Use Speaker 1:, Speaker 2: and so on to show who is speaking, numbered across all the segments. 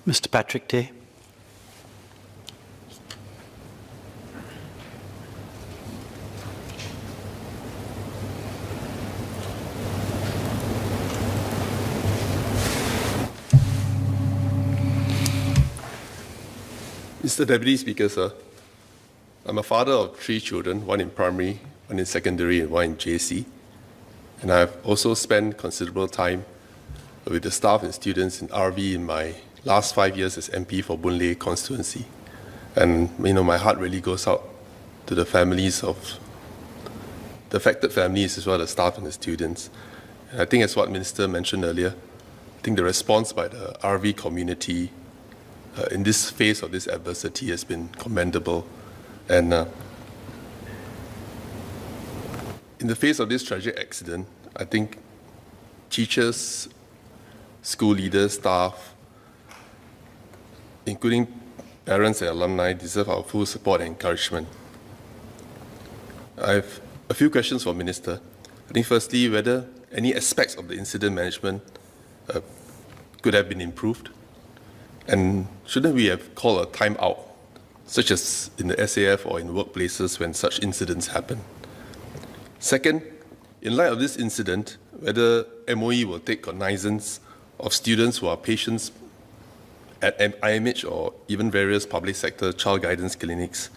Speaker 1: Mr. Patrick Tay.
Speaker 2: Mr. Deputy Speaker, sir, I'm a father of 3 children, one in primary, one in secondary, and one in JC. And I've also spent considerable time with the staff and students in RV in my last 5 years as MP for Boon Lay constituency. And, my heart really goes out to the families of the affected families as well as the staff and the students. And I think as what Minister mentioned earlier, I think the response by the RV community in this phase of this adversity has been commendable. And in the face of this tragic accident, I think teachers, school leaders, staff, including parents and alumni, deserve our full support and encouragement. I have a few questions for Minister. I think firstly, whether any aspects of the incident management could have been improved. And shouldn't we have called a timeout, such as in the SAF or in workplaces when such incidents happen? Second, in light of this incident, whether MOE will take cognizance of students who are patients at IMH or even various public sector child guidance clinics,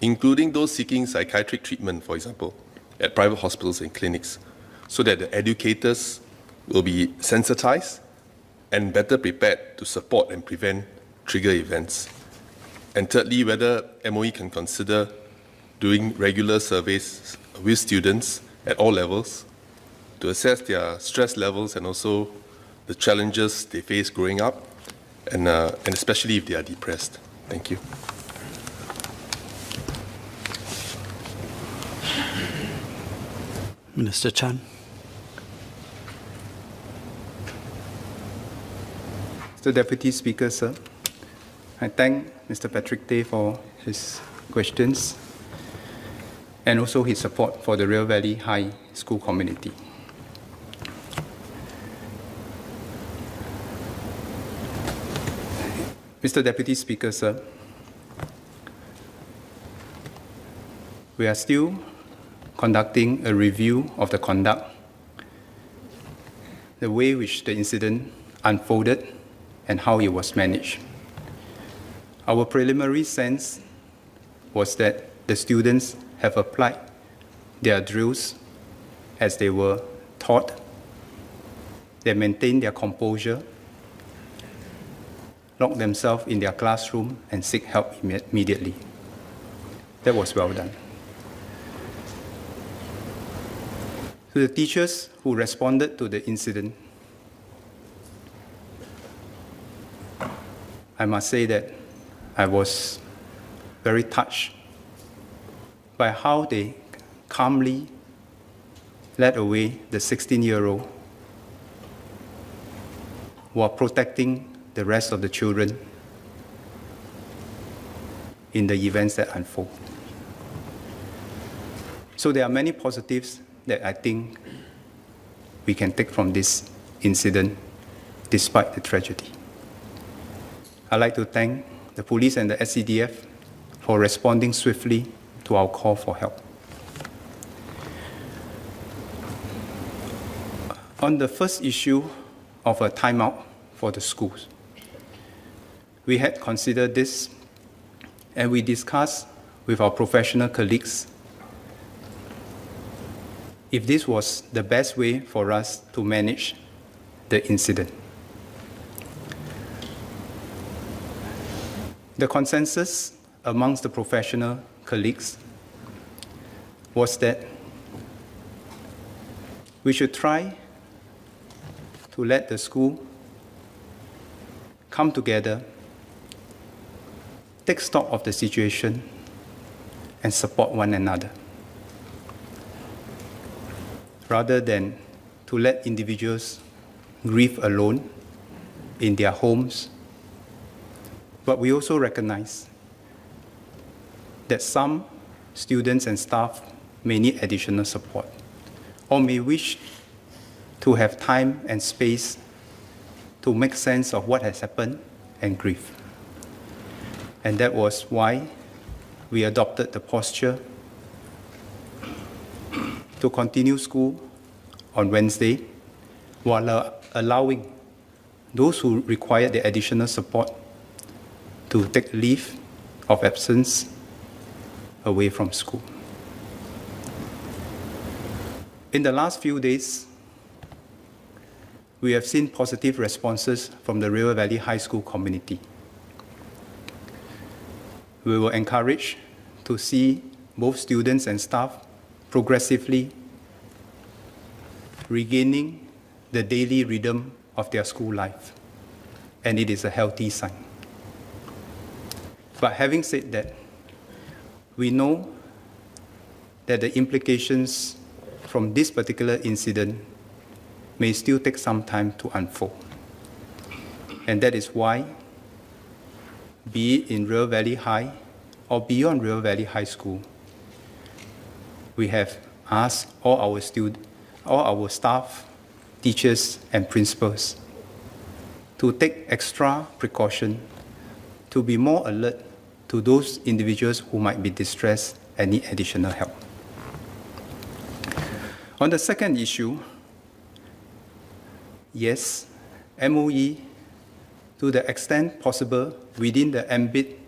Speaker 2: including those seeking psychiatric treatment, for example, at private hospitals and clinics, so that the educators will be sensitized and better prepared to support and prevent trigger events. And thirdly, whether MOE can consider doing regular surveys with students at all levels to assess their stress levels and also the challenges they face growing up, and especially if they are depressed. Thank you.
Speaker 1: Minister Chan.
Speaker 3: Mr. Deputy Speaker, sir, I thank Mr. Patrick Tay for his questions and also his support for the Rio Valley High School community. Mr. Deputy Speaker, sir, we are still conducting a review of the conduct, the way which the incident unfolded, and how it was managed. Our preliminary sense was that the students have applied their drills as they were taught. They maintained their composure, locked themselves in their classroom, and seek help immediately. That was well done. To the teachers who responded to the incident, I must say that I was very touched by how they calmly led away the 16-year-old while protecting the rest of the children in the events that unfold. So there are many positives that I think we can take from this incident despite the tragedy. I'd like to thank the police and the SCDF for responding swiftly to our call for help. On the first issue of a timeout for the schools, we had considered this and we discussed with our professional colleagues if this was the best way for us to manage the incident. The consensus amongst the professional colleagues was that we should try to let the school come together, take stock of the situation, and support one another, rather than to let individuals grieve alone in their homes. But we also recognize that some students and staff may need additional support or may wish to have time and space to make sense of what has happened and grief. And that was why we adopted the posture to continue school on Wednesday while allowing those who required the additional support to take leave of absence away from school. In the last few days, we have seen positive responses from the River Valley High School community. We were encouraged to see both students and staff progressively regaining the daily rhythm of their school life, and it is a healthy sign. But having said that, we know that the implications from this particular incident may still take some time to unfold. And that is why, be it in River Valley High or beyond River Valley High School, we have asked all our staff, teachers, and principals to take extra precaution, to be more alert to those individuals who might be distressed and need additional help. On the second issue, yes, MOE, to the extent possible within the ambit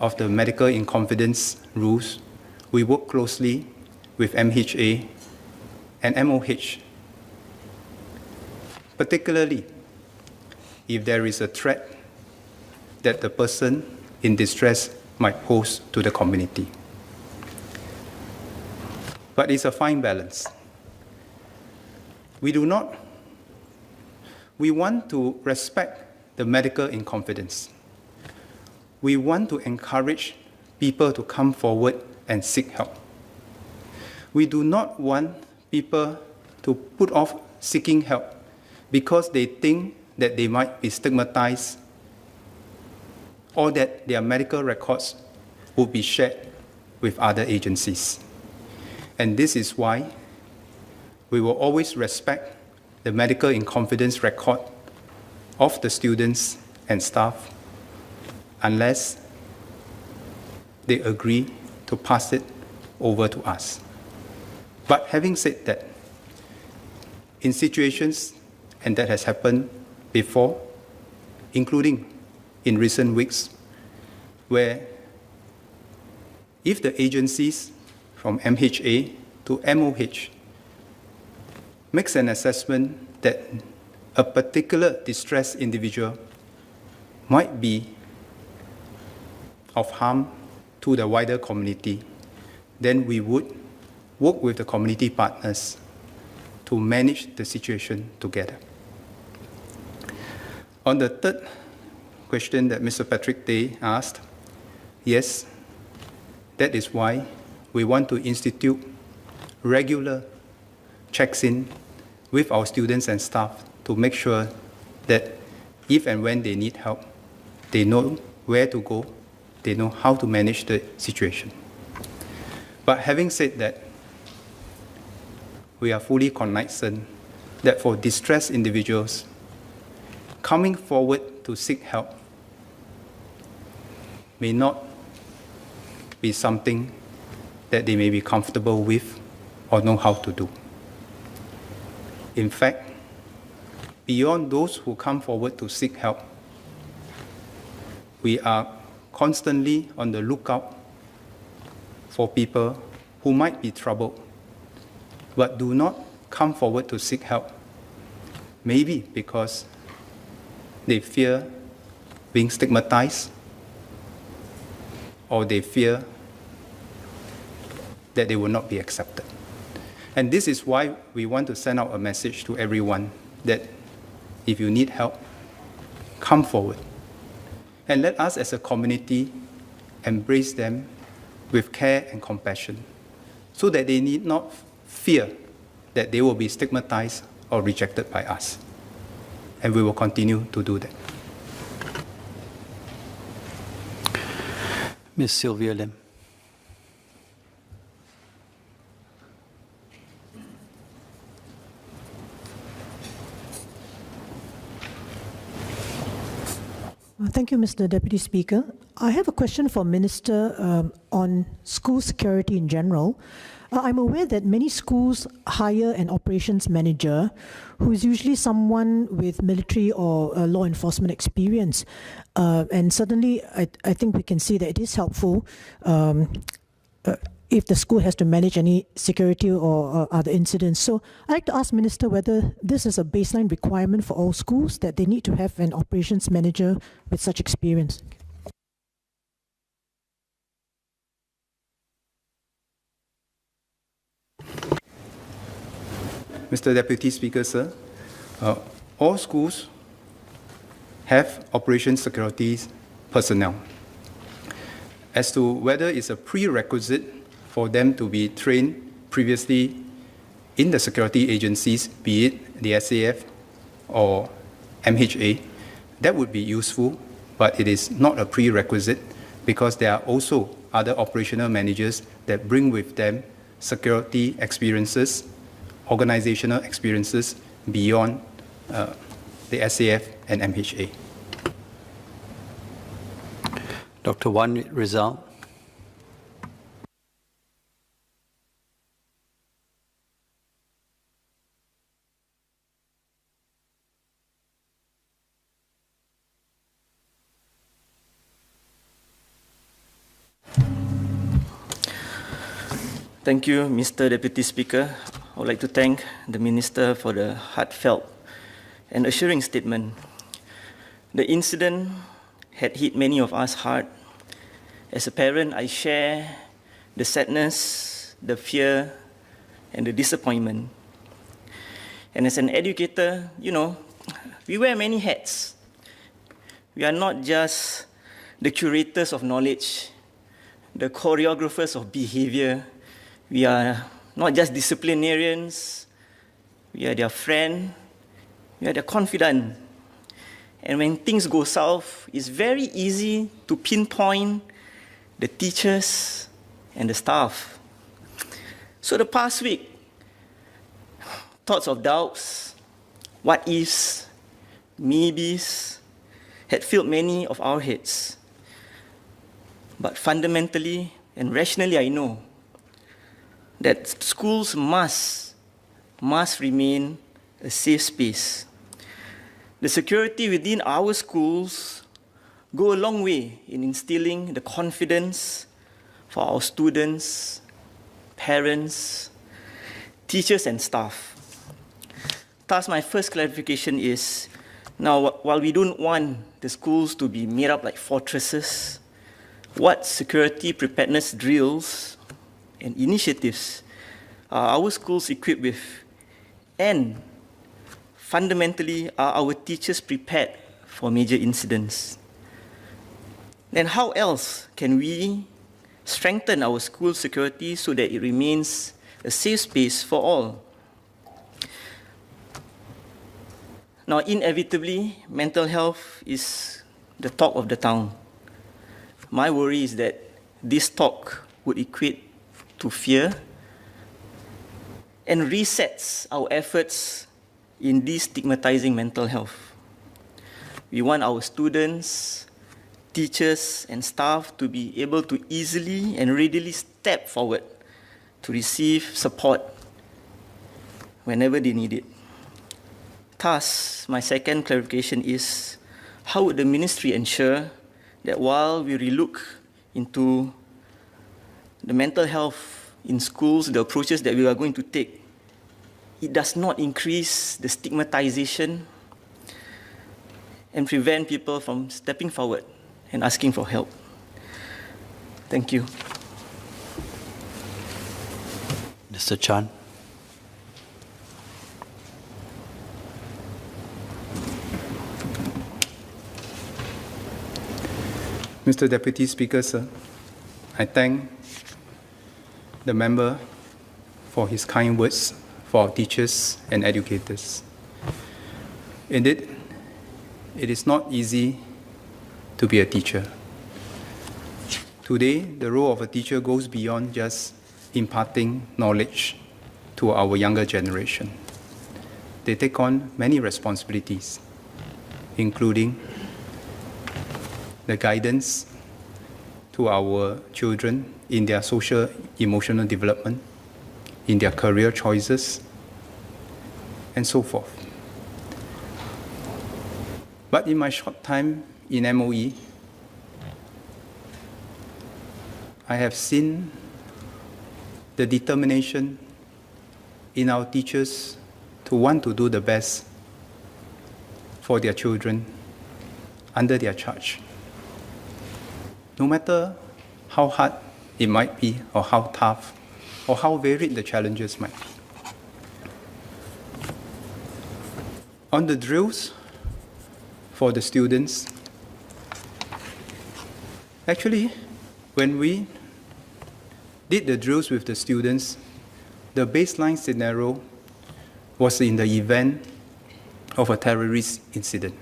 Speaker 3: of the medical in confidence rules, we work closely with MHA and MOH, particularly if there is a threat that the person in distress might pose to the community. But it's a fine balance. We want to respect the medical in confidence. We want to encourage people to come forward and seek help. We do not want people to put off seeking help because they think that they might be stigmatized or that their medical records would be shared with other agencies. And this is why we will always respect the medical in confidence record of the students and staff unless they agree to pass it over to us. But having said that, in situations, and that has happened before, including in recent weeks, where if the agencies from MHA to MOH makes an assessment that a particular distressed individual might be of harm to the wider community, then we would work with the community partners to manage the situation together. On the third question that Mr. Patrick Tay asked, yes, that is why we want to institute regular checks-in with our students and staff to make sure that if and when they need help, they know where to go, they know how to manage the situation. But having said that, we are fully cognizant that for distressed individuals, coming forward to seek help may not be something that they may be comfortable with or know how to do. In fact, beyond those who come forward to seek help, we are constantly on the lookout for people who might be troubled but do not come forward to seek help, maybe because they fear being stigmatized or they fear that they will not be accepted. And this is why we want to send out a message to everyone that if you need help, come forward. And let us as a community embrace them with care and compassion so that they need not fear that they will be stigmatized or rejected by us. And we will continue to do that.
Speaker 1: Ms. Sylvia Lim. Thank you, Mr. Deputy Speaker. I have a question for Minister on school security in general. I'm aware that many schools hire an operations manager who is usually someone with military or law enforcement experience. And certainly, I think we can see that it is helpful if the school has to manage any security or other incidents. So I'd like to ask Minister whether this is a baseline requirement for all schools, that they need to have an operations manager with such experience.
Speaker 3: Mr. Deputy Speaker, sir, all schools have operations security personnel. As to whether it's a prerequisite for them to be trained previously in the security agencies, be it the SAF or MHA, that would be useful, but it is not a prerequisite because there are also other operational managers that bring with them security experiences, organizational experiences beyond the SAF and MHA.
Speaker 4: Dr. Wan Rizal.
Speaker 5: Thank you, Mr. Deputy Speaker. I would like to thank the Minister for the heartfelt and assuring statement. The incident had hit many of us hard. As a parent, I share the sadness, the fear, and the disappointment. And as an educator, you know, we wear many hats. We are not just the curators of knowledge, the choreographers of behavior. We are not just disciplinarians, we are their friend, we are their confidant. And when things go south, it's very easy to pinpoint the teachers and the staff. So the past week, thoughts of doubts, what ifs, maybes, had filled many of our heads. But fundamentally and rationally, I know that schools must remain a safe space. The security within our schools go a long way in instilling the confidence for our students, parents, teachers, and staff. Thus, my first clarification is, now, while we don't want the schools to be made up like fortresses, what security preparedness drills and initiatives are our schools equipped with, and fundamentally, are our teachers prepared for major incidents? Then how else can we strengthen our school security so that it remains a safe space for all? Now, inevitably, mental health is the talk of the town. My worry is that this talk would equate to fear and resets our efforts in destigmatizing mental health. We want our students, teachers, and staff to be able to easily and readily step forward to receive support whenever they need it. Thus, my second clarification is, how would the ministry ensure that while we relook into the mental health in schools, the approaches that we are going to take, it does not increase the stigmatization and prevent people from stepping forward and asking for help? Thank you.
Speaker 4: Mr. Chan.
Speaker 3: Mr. Deputy Speaker, sir, I thank the member for his kind words for our teachers and educators. Indeed, it is not easy to be a teacher. Today, the role of a teacher goes beyond just imparting knowledge to our younger generation. They take on many responsibilities, including the guidance to our children in their social, emotional development, in their career choices, and so forth. But in my short time in MOE, I have seen the determination in our teachers to want to do the best for their children under their charge. No matter how hard it might be, or how tough, or how varied the challenges might be. On the drills for the students, actually, when we did the drills with the students, the baseline scenario was in the event of a terrorist incident,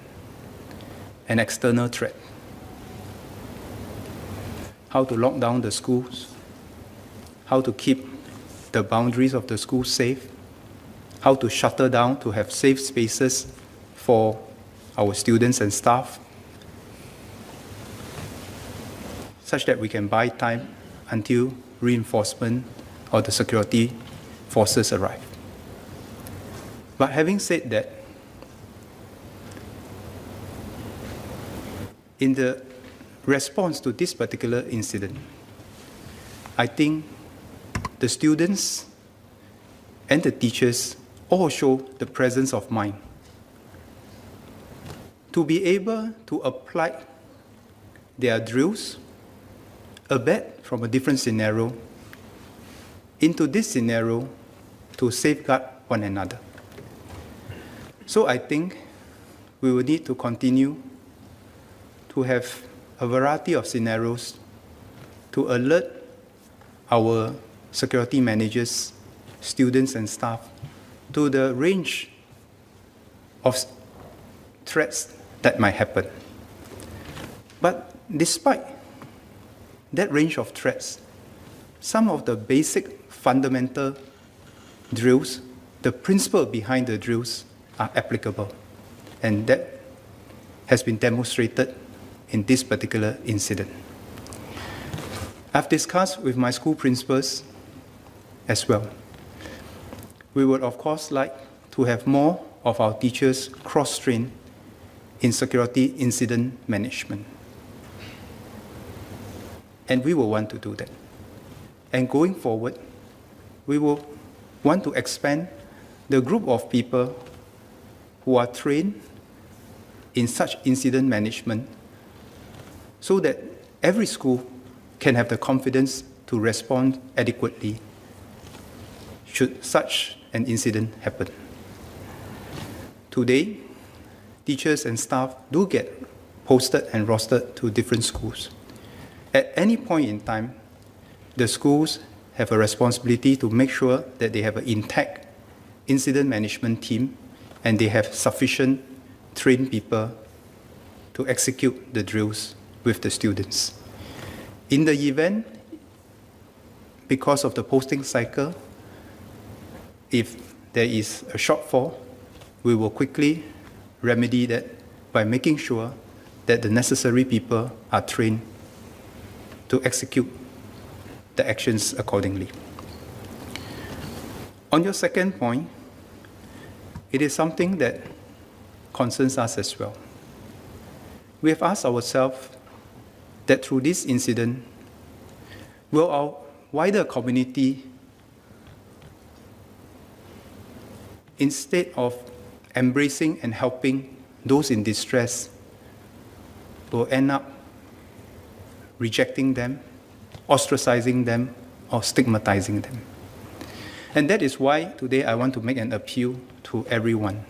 Speaker 3: an external threat. How to lock down the schools, how to keep the boundaries of the school safe, how to shutter down to have safe spaces for our students and staff, such that we can buy time until reinforcement or the security forces arrive. But having said that, in the response to this particular incident, I think the students and the teachers all show the presence of mind to be able to apply their drills, a bit from a different scenario, into this scenario to safeguard one another. So I think we will need to continue to have a variety of scenarios to alert our security managers, students and staff to the range of threats that might happen. But despite that range of threats, some of the basic fundamental drills, the principle behind the drills are applicable. And that has been demonstrated in this particular incident. I've discussed with my school principals as well. We would, of course, like to have more of our teachers cross-trained in security incident management. And we will want to do that. And going forward, we will want to expand the group of people who are trained in such incident management so that every school can have the confidence to respond adequately should such an incident happen. Today, teachers and staff do get posted and rostered to different schools. At any point in time, the schools have a responsibility to make sure that they have an intact incident management team and they have sufficient trained people to execute the drills with the students. In the event, because of the posting cycle, if there is a shortfall, we will quickly remedy that by making sure that the necessary people are trained to execute the actions accordingly. On your second point, it is something that concerns us as well. We have asked ourselves that through this incident, will our wider community, instead of embracing and helping those in distress, will end up rejecting them, ostracizing them, or stigmatizing them. And that is why today I want to make an appeal to everyone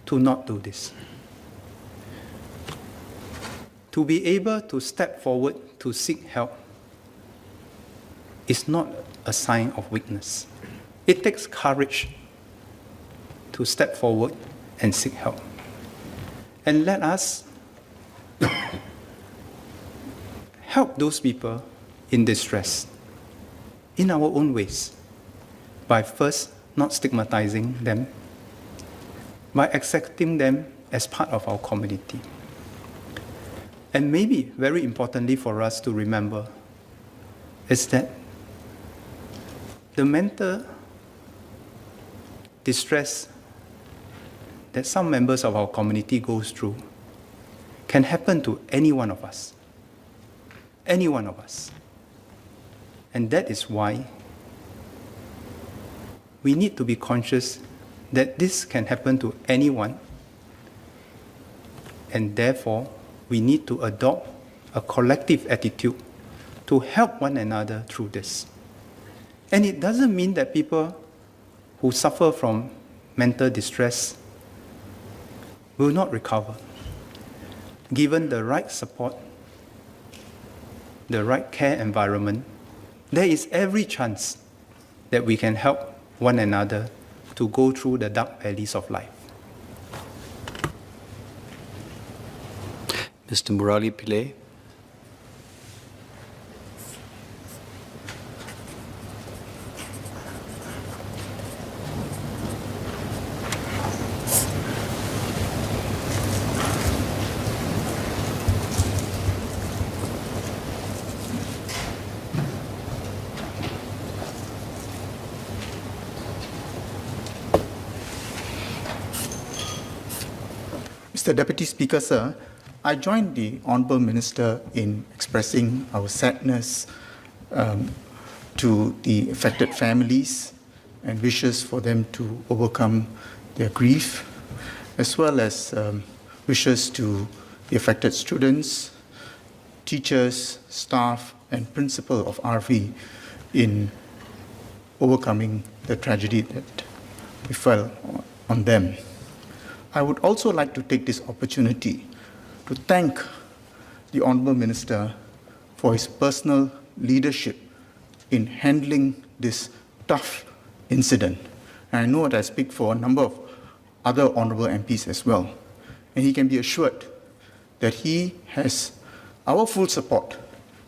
Speaker 3: to not do this. To be able to step forward to seek help is not a sign of weakness. It takes courage to step forward and seek help. And let us help those people in distress in our own ways by first not stigmatizing them, by accepting them as part of our community. And maybe very importantly for us to remember is that the mental distress that some members of our community goes through can happen to any one of us. Any one of us. And that is why we need to be conscious that this can happen to anyone, and therefore we need to adopt a collective attitude to help one another through this. And it doesn't mean that people who suffer from mental distress will not recover. Given the right support, the right care environment, there is every chance that we can help one another to go through the dark valleys of life.
Speaker 4: Mr. Murali Pillai.
Speaker 6: Mr. Deputy Speaker, sir, I join the Honourable Minister in expressing our sadness to the affected families and wishes for them to overcome their grief, as well as wishes to the affected students, teachers, staff, and principal of RV in overcoming the tragedy that befell on them. I would also like to take this opportunity to thank the Honourable Minister for his personal leadership in handling this tough incident. And I know that I speak for a number of other Honourable MPs as well. And he can be assured that he has our full support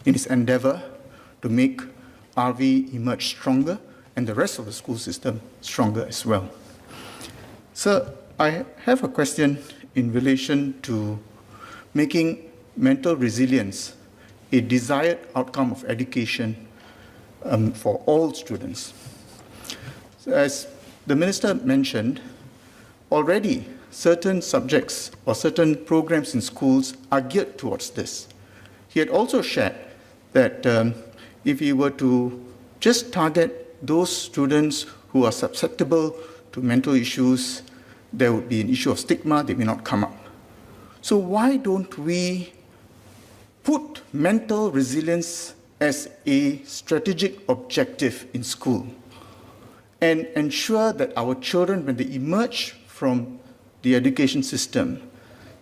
Speaker 6: in his endeavour to make RV emerge stronger and the rest of the school system stronger as well. Sir, I have a question in relation to making mental resilience a desired outcome of education for all students. So as the Minister mentioned, already certain subjects or certain programs in schools are geared towards this. He had also shared that if he were to just target those students who are susceptible to mental issues, there would be an issue of stigma, they may not come up. So why don't we put mental resilience as a strategic objective in school and ensure that our children, when they emerge from the education system,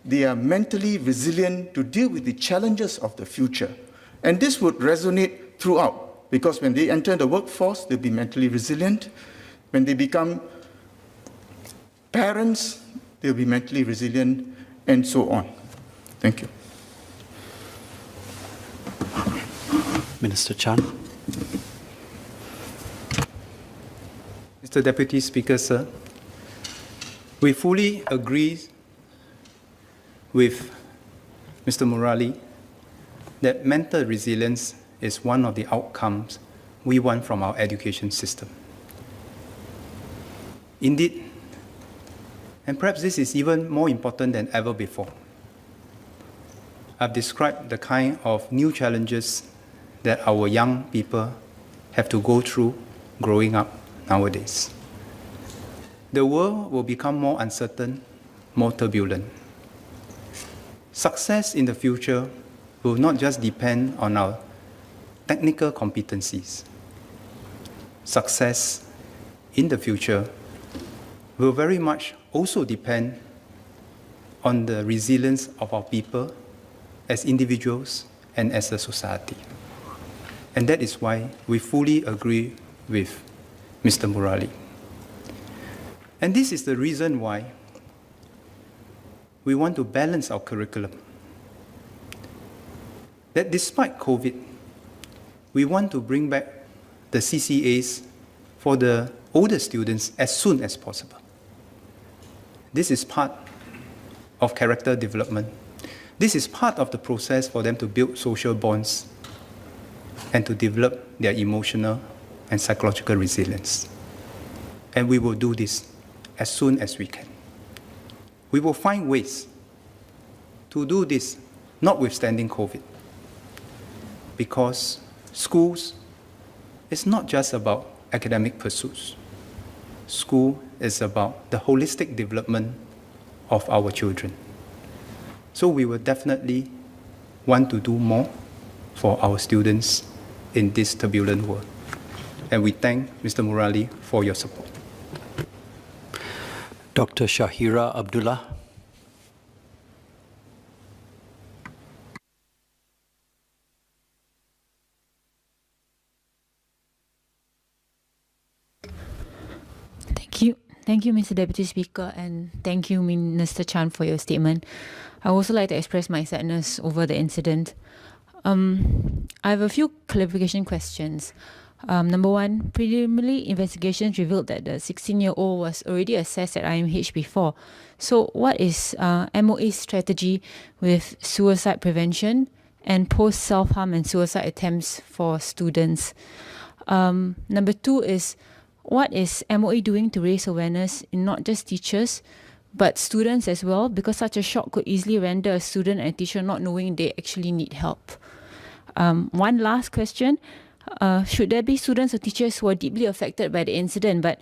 Speaker 6: they are mentally resilient to deal with the challenges of the future. And this would resonate throughout, because when they enter the workforce, they'll be mentally resilient. When they become parents, they'll be mentally resilient, and so on. Thank you.
Speaker 4: Minister Chan.
Speaker 3: Mr. Deputy Speaker, sir, we fully agree with Mr. Murali that mental resilience is one of the outcomes we want from our education system. Indeed, and perhaps this is even more important than ever before, I've described the kind of new challenges that our young people have to go through growing up nowadays. The world will become more uncertain, more turbulent. Success in the future will not just depend on our technical competencies. Success in the future will very much also depend on the resilience of our people as individuals and as a society. And that is why we fully agree with Mr. Murali. And this is the reason why we want to balance our curriculum. That despite COVID, we want to bring back the CCAs for the older students as soon as possible. This is part of character development. This is part of the process for them to build social bonds and to develop their emotional and psychological resilience. And we will do this as soon as we can. We will find ways to do this, notwithstanding COVID, because schools is not just about academic pursuits. School is about the holistic development of our children. So we will definitely want to do more for our students in this turbulent world. And we thank Mr. Murali for your support.
Speaker 4: Dr. Shahira Abdullah.
Speaker 7: Thank you, Mr. Deputy Speaker, and thank you, Minister Chan, for your statement. I would also like to express my sadness over the incident. I have a few clarification questions. Number one, preliminary investigations revealed that the 16-year-old was already assessed at IMH before. So what is MOE's strategy with suicide prevention and post-self-harm and suicide attempts for students? Number two is, what is MOE doing to raise awareness in not just teachers, but students as well? Because such a shock could easily render a student and a teacher not knowing they actually need help. One last question. Should there be students or teachers who are deeply affected by the incident but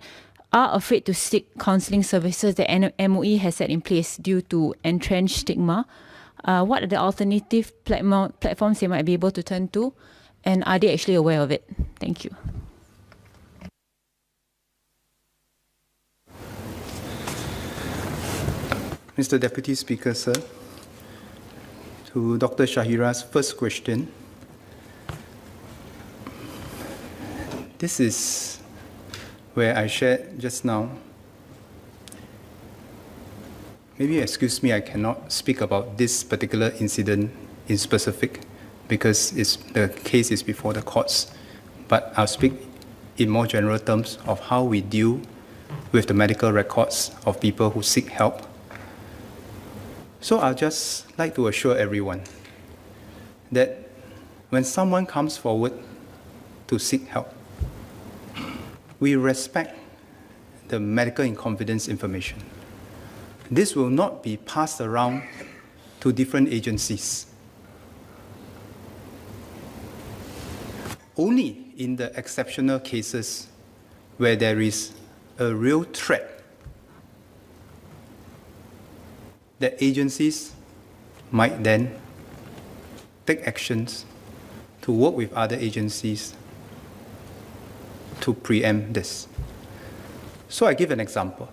Speaker 7: are afraid to seek counselling services that MOE has set in place due to entrenched stigma? What are the alternative platforms they might be able to turn to? And are they actually aware of it? Thank you.
Speaker 3: Mr. Deputy Speaker, sir, to Dr. Shahira's first question, this is where I shared just now. Maybe excuse me, I cannot speak about this particular incident in specific because the case is before the courts, but I'll speak in more general terms of how we deal with the medical records of people who seek help. So I'd just like to assure everyone that when someone comes forward to seek help, we respect the medical in confidence information. This will not be passed around to different agencies. Only in the exceptional cases where there is a real threat that agencies might then take actions to work with other agencies to preempt this. So I give an example.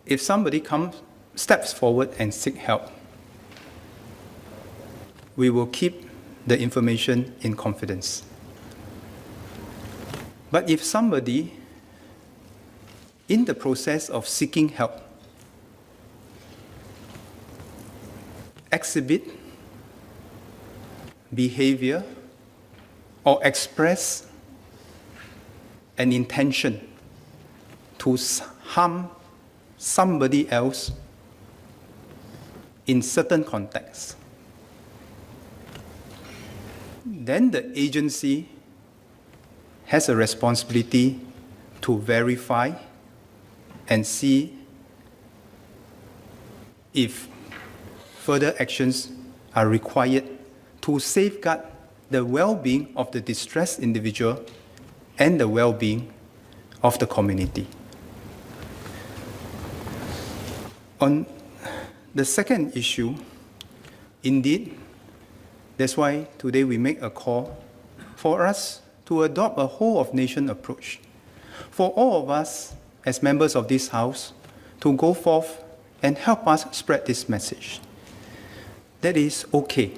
Speaker 3: If somebody steps forward and seek help, we will keep the information in confidence. But if somebody in the process of seeking help exhibit behavior or express an intention to harm somebody else in certain contexts, then the agency has a responsibility to verify and see if further actions are required to safeguard the well-being of the distressed individual and the well-being of the community. On the second issue, indeed, that's why today we make a call for us to adopt a whole-of-nation approach. For all of us, as members of this House, to go forth and help us spread this message. That is okay.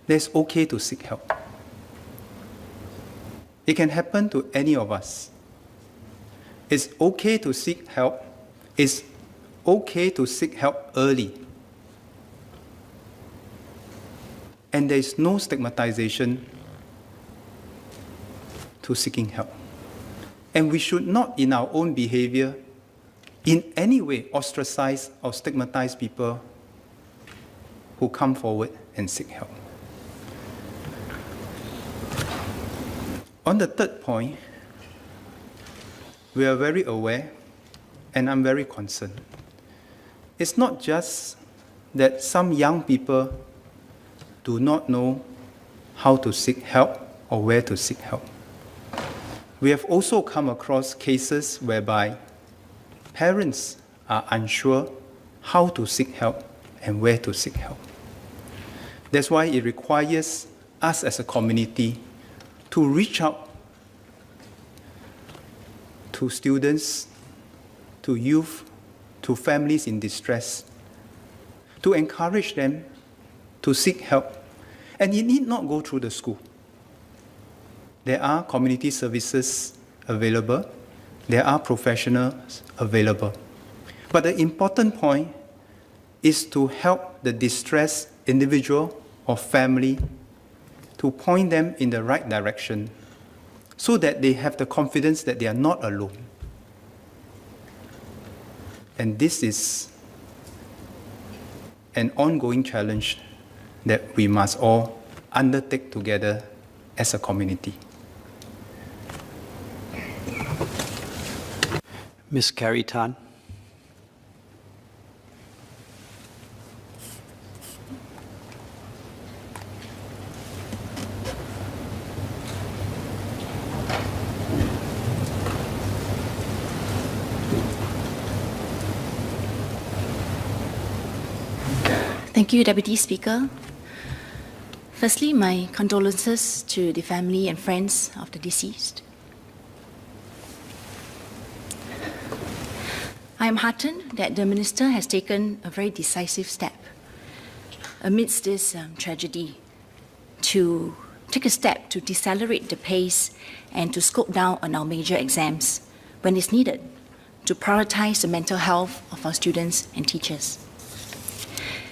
Speaker 3: It's okay to seek help. It can happen to any of us. It's okay to seek help. It's okay to seek help early. And there is no stigmatization to seeking help. And we should not, in our own behavior, in any way ostracize or stigmatize people who come forward and seek help. On the third point, we are very aware, and I'm very concerned. It's not just that some young people do not know how to seek help or where to seek help. We have also come across cases whereby parents are unsure how to seek help and where to seek help. That's why it requires us as a community to reach out to students, to youth, to families in distress, to encourage them to seek help. And it need not go through the school. There are community services available. There are professionals available. But the important point is to help the distressed individual or family to point them in the right direction so that they have the confidence that they are not alone. And this is an ongoing challenge that we must all undertake together as a community.
Speaker 4: Ms. Carrie Tan.
Speaker 8: Thank you, Deputy Speaker. Firstly, my condolences to the family and friends of the deceased. I am heartened that the Minister has taken a very decisive step amidst this tragedy to take a step to decelerate the pace and to scope down on our major exams when it's needed to prioritize the mental health of our students and teachers.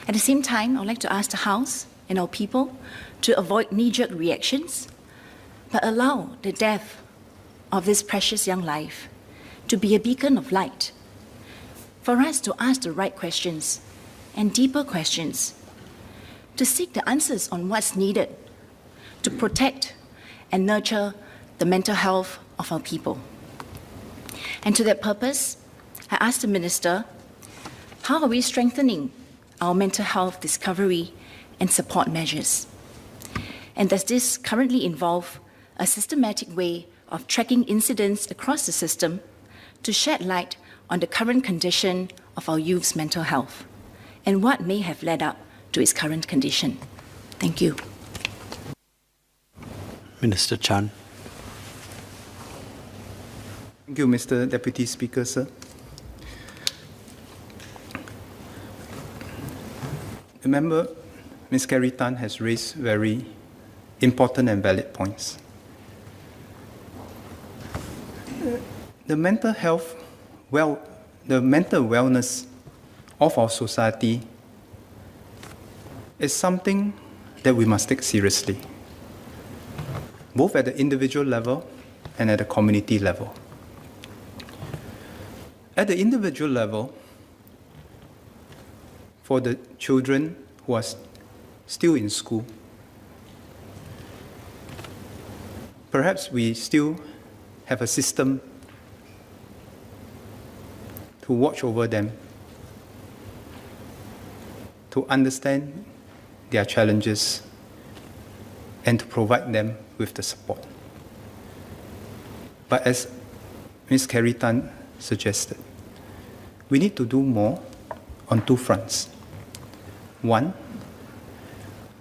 Speaker 8: At the same time, I would like to ask the House and our people to avoid knee-jerk reactions, but allow the death of this precious young life to be a beacon of light for us to ask the right questions and deeper questions, to seek the answers on what's needed to protect and nurture the mental health of our people. And to that purpose, I asked the Minister, how are we strengthening our mental health discovery and support measures? And does this currently involve a systematic way of tracking incidents across the system to shed light on the current condition of our youth's mental health and what may have led up to its current condition? Thank you.
Speaker 4: Minister Chan.
Speaker 3: Thank you, Mr. Deputy Speaker, sir. Remember, Ms. Carrie Tan has raised very important and valid points. The mental health, the mental wellness of our society is something that we must take seriously, both at the individual level and at the community level. At the individual level, for the children who are still in school, perhaps we still have a system to watch over them, to understand their challenges, and to provide them with the support. But as Ms. Carrie Tan suggested, we need to do more on two fronts. One,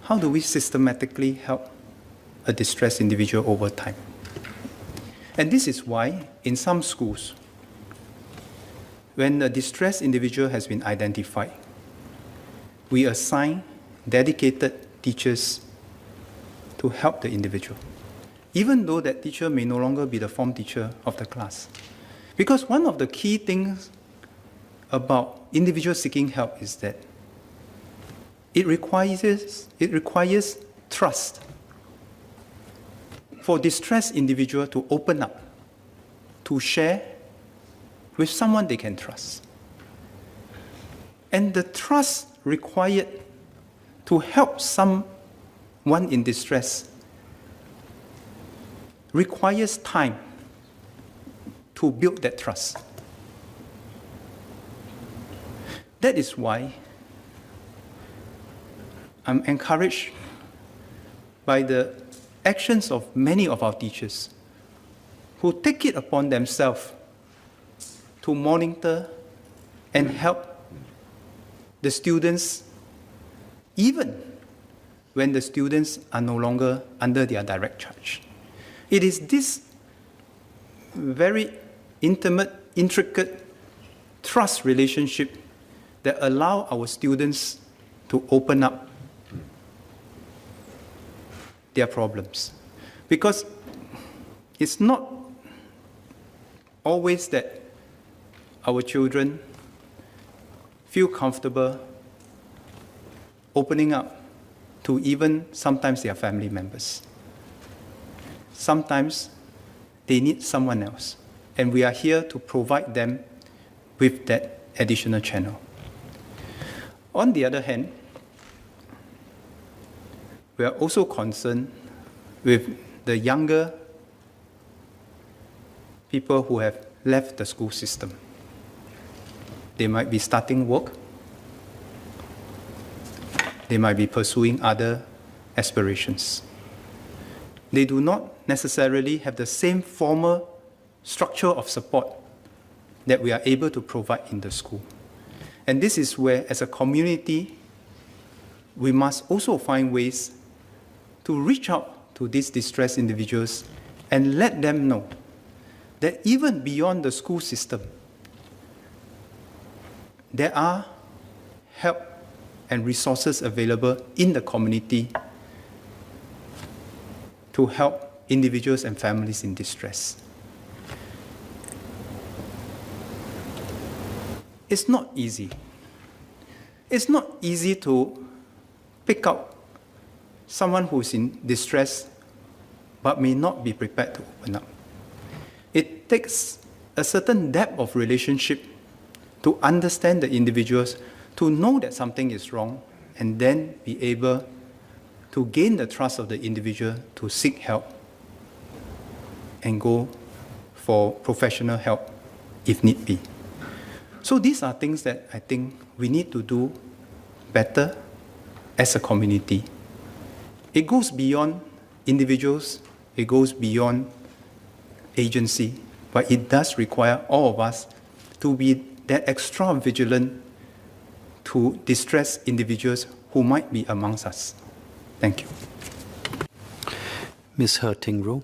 Speaker 3: how do we systematically help a distressed individual over time? And this is why in some schools, when a distressed individual has been identified, we assign dedicated teachers to help the individual, even though that teacher may no longer be the form teacher of the class. Because one of the key things about individuals seeking help is that it requires trust for distressed individual to open up, to share, with someone they can trust. And the trust required to help someone in distress requires time to build that trust. That is why I'm encouraged by the actions of many of our teachers who take it upon themselves to monitor and help the students, even when the students are no longer under their direct charge. It is this very intimate, intricate trust relationship that allow our students to open up their problems. Because it's not always that our children feel comfortable opening up to even sometimes their family members. Sometimes they need someone else, and we are here to provide them with that additional channel. On the other hand, we are also concerned with the younger people who have left the school system. They might be starting work. They might be pursuing other aspirations. They do not necessarily have the same formal structure of support that we are able to provide in the school. And this is where, as a community, we must also find ways to reach out to these distressed individuals and let them know that even beyond the school system, there are help and resources available in the community to help individuals and families in distress. It's not easy. It's not easy to pick out someone who's in distress but may not be prepared to open up. It takes a certain depth of relationship to understand the individuals, to know that something is wrong, and then be able to gain the trust of the individual to seek help and go for professional help if need be. So these are things that I think we need to do better as a community. It goes beyond individuals, it goes beyond agency, but it does require all of us to be that extra vigilant to distressed individuals who might be amongst us. Thank you.
Speaker 4: Ms. Hertingro.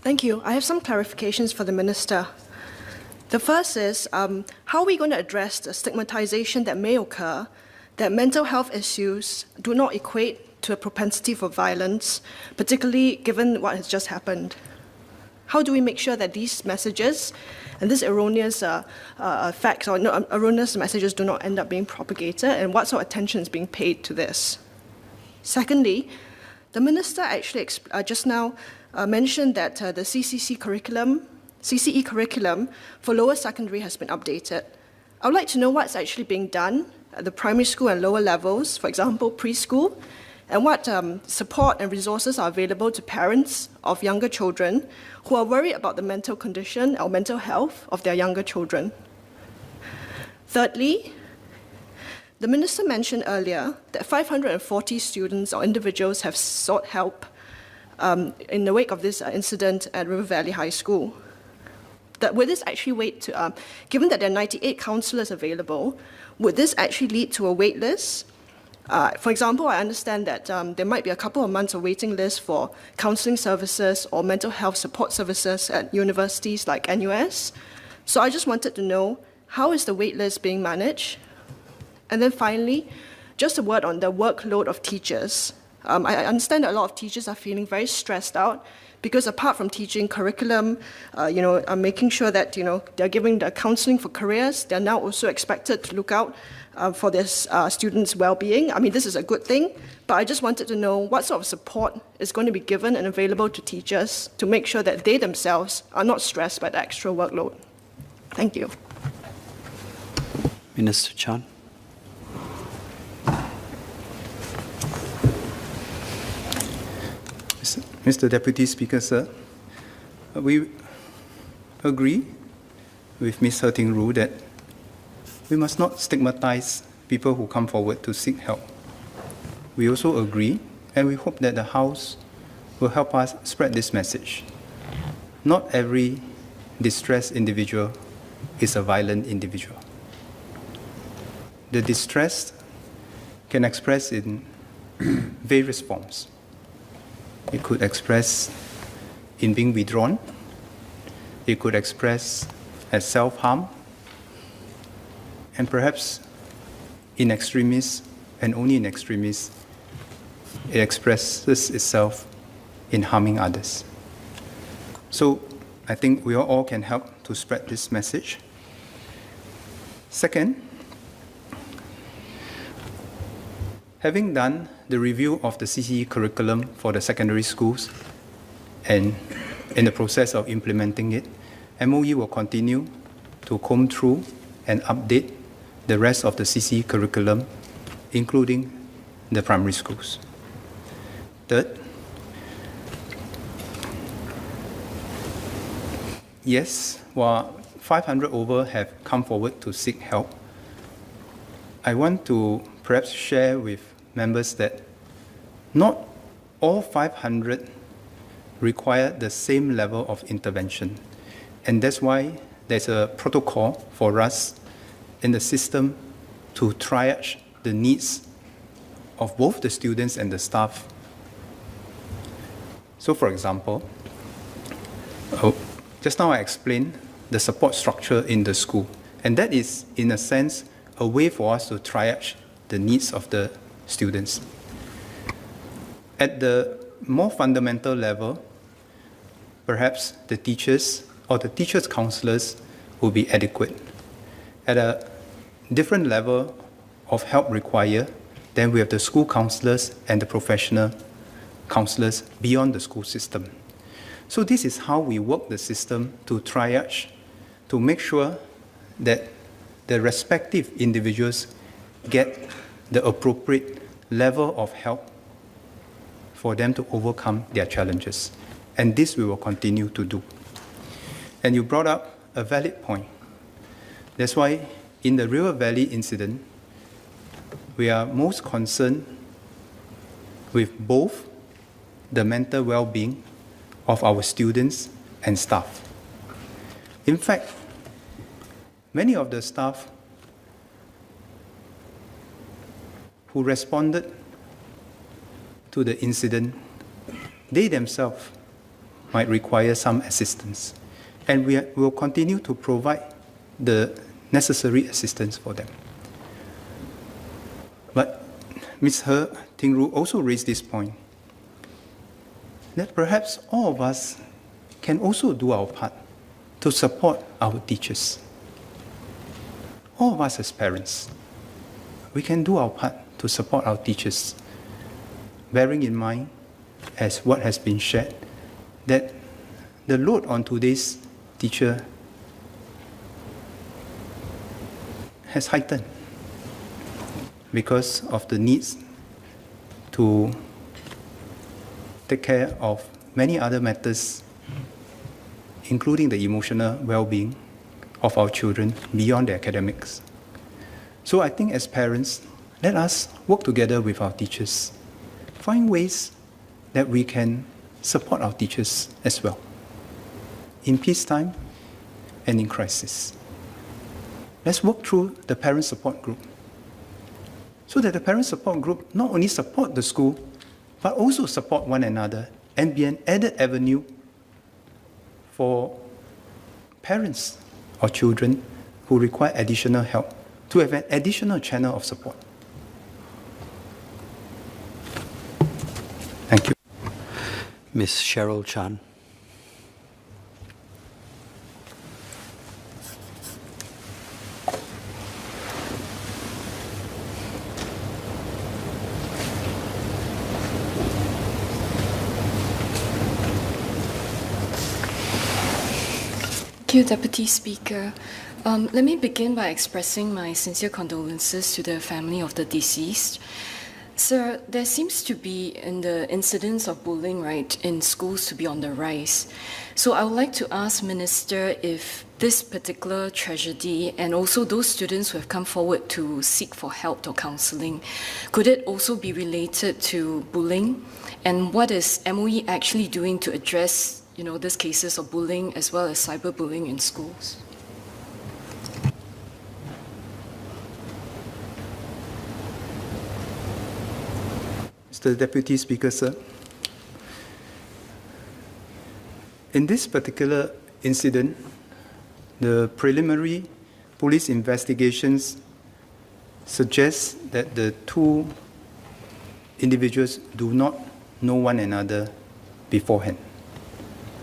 Speaker 9: Thank you. I have some clarifications for the Minister. The first is, how are we going to address the stigmatization that may occur that mental health issues do not equate to a propensity for violence, particularly given what has just happened? How do we make sure that these messages and these erroneous facts or erroneous messages do not end up being propagated, and what sort of attention is being paid to this? Secondly, the Minister actually just now mentioned that the CCE curriculum for lower secondary has been updated. I would like to know what's actually being done at the primary school and lower levels, for example, preschool, and what support and resources are available to parents of younger children who are worried about the mental condition or mental health of their younger children. Thirdly, the Minister mentioned earlier that 540 students or individuals have sought help in the wake of this incident at River Valley High School. Would this actually wait to, given that there are 98 counsellors available, would this actually lead to a wait list? For example, I understand that there might be a couple of months of waiting list for counselling services or mental health support services at universities like NUS. So I just wanted to know, how is the wait list being managed? And then finally, just a word on the workload of teachers. I understand that a lot of teachers are feeling very stressed out because apart from teaching curriculum, making sure that they're giving the counseling for careers, they're now also expected to look out for their students' well-being. I mean, this is a good thing, but I just wanted to know what sort of support is going to be given and available to teachers to make sure that they themselves are not stressed by the extra workload. Thank you.
Speaker 4: Minister Chan.
Speaker 3: Mr. Deputy Speaker, sir, we agree with Ms. Herting-Ru that we must not stigmatize people who come forward to seek help. We also agree, and we hope that the House will help us spread this message. Not every distressed individual is a violent individual. The distress can express in various forms. It could express in being withdrawn. It could express as self-harm. And perhaps in extremis, and only in extremis, it expresses itself in harming others. So I think we all can help to spread this message. Second, having done the review of the CCE curriculum for the secondary schools and in the process of implementing it, MOE will continue to comb through and update the rest of the CCE curriculum, including the primary schools. Third, yes, while 500 over have come forward to seek help, I want to perhaps share with members that not all 500 require the same level of intervention. And that's why there's a protocol for us in the system to triage the needs of both the students and the staff. So for example, just now I explained the support structure in the school. And that is, in a sense, a way for us to triage the needs of the students. At the more fundamental level, perhaps the teachers or the teachers' counselors will be adequate. At a different level of help required, then we have the school counselors and the professional counselors beyond the school system. So this is how we work the system to triage, to make sure that the respective individuals get the appropriate level of help for them to overcome their challenges. And this we will continue to do. And you brought up a valid point. That's why in the River Valley incident, we are most concerned with both the mental well-being of our students and staff. In fact, many of the staff who responded to the incident, they themselves might require some assistance. And we will continue to provide the necessary assistance for them. But Ms. Herting-Ru also raised this point, that perhaps all of us can also do our part to support our teachers. All of us as parents, we can do our part to support our teachers, bearing in mind, as what has been shared, that the load on today's teacher has heightened because of the needs to take care of many other matters, including the emotional well-being of our children beyond the academics. So I think as parents, let us work together with our teachers, find ways that we can support our teachers as well, in peacetime and in crisis. Let's work through the parent support group, so that the parent support group not only support the school, but also support one another and be an added avenue for parents or children who require additional help to have an additional channel of support.
Speaker 4: Ms. Cheryl Chan.
Speaker 10: Thank you, Deputy Speaker. Let me begin by expressing my sincere condolences to the family of the deceased. Sir, there seems to be in the incidents of bullying, right, in schools to be on the rise. So I would like to ask Minister if this particular tragedy and also those students who have come forward to seek for help or counseling, could it also be related to bullying? And what is MOE actually doing to address, these cases of bullying as well as cyberbullying in schools?
Speaker 3: Mr. Deputy Speaker, sir. In this particular incident, the preliminary police investigations suggest that the two individuals do not know one another beforehand.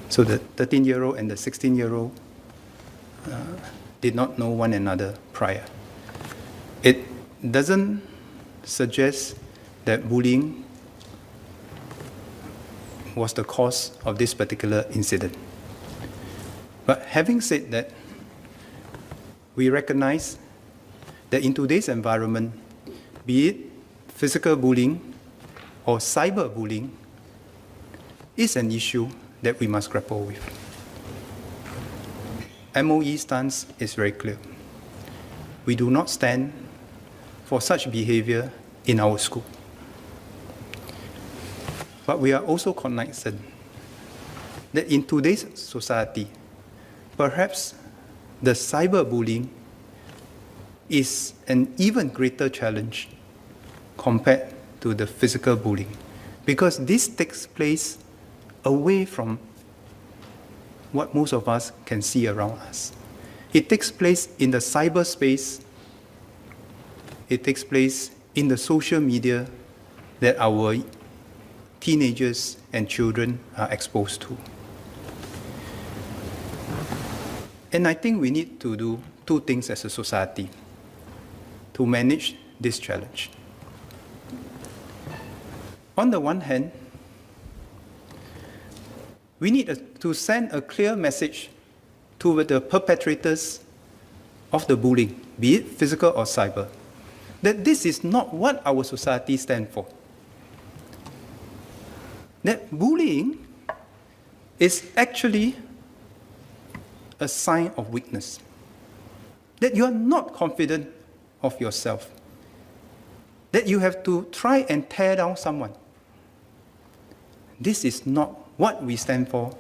Speaker 3: So the 13-year-old and the 16-year-old did not know one another prior. It doesn't suggest that bullying was the cause of this particular incident. But having said that, we recognize that in today's environment, be it physical bullying or cyberbullying, is an issue that we must grapple with. MOE stance is very clear. We do not stand for such behavior in our school. But we are also cognizant that in today's society, perhaps the cyberbullying is an even greater challenge compared to the physical bullying, because this takes place away from what most of us can see around us. It takes place in the cyberspace. It takes place in the social media that our teenagers and children are exposed to. And I think we need to do two things as a society to manage this challenge. On the one hand, we need to send a clear message to the perpetrators of the bullying, be it physical or cyber, that this is not what our society stands for. That bullying is actually a sign of weakness. That you are not confident of yourself. That you have to try and tear down someone. This is not what we stand for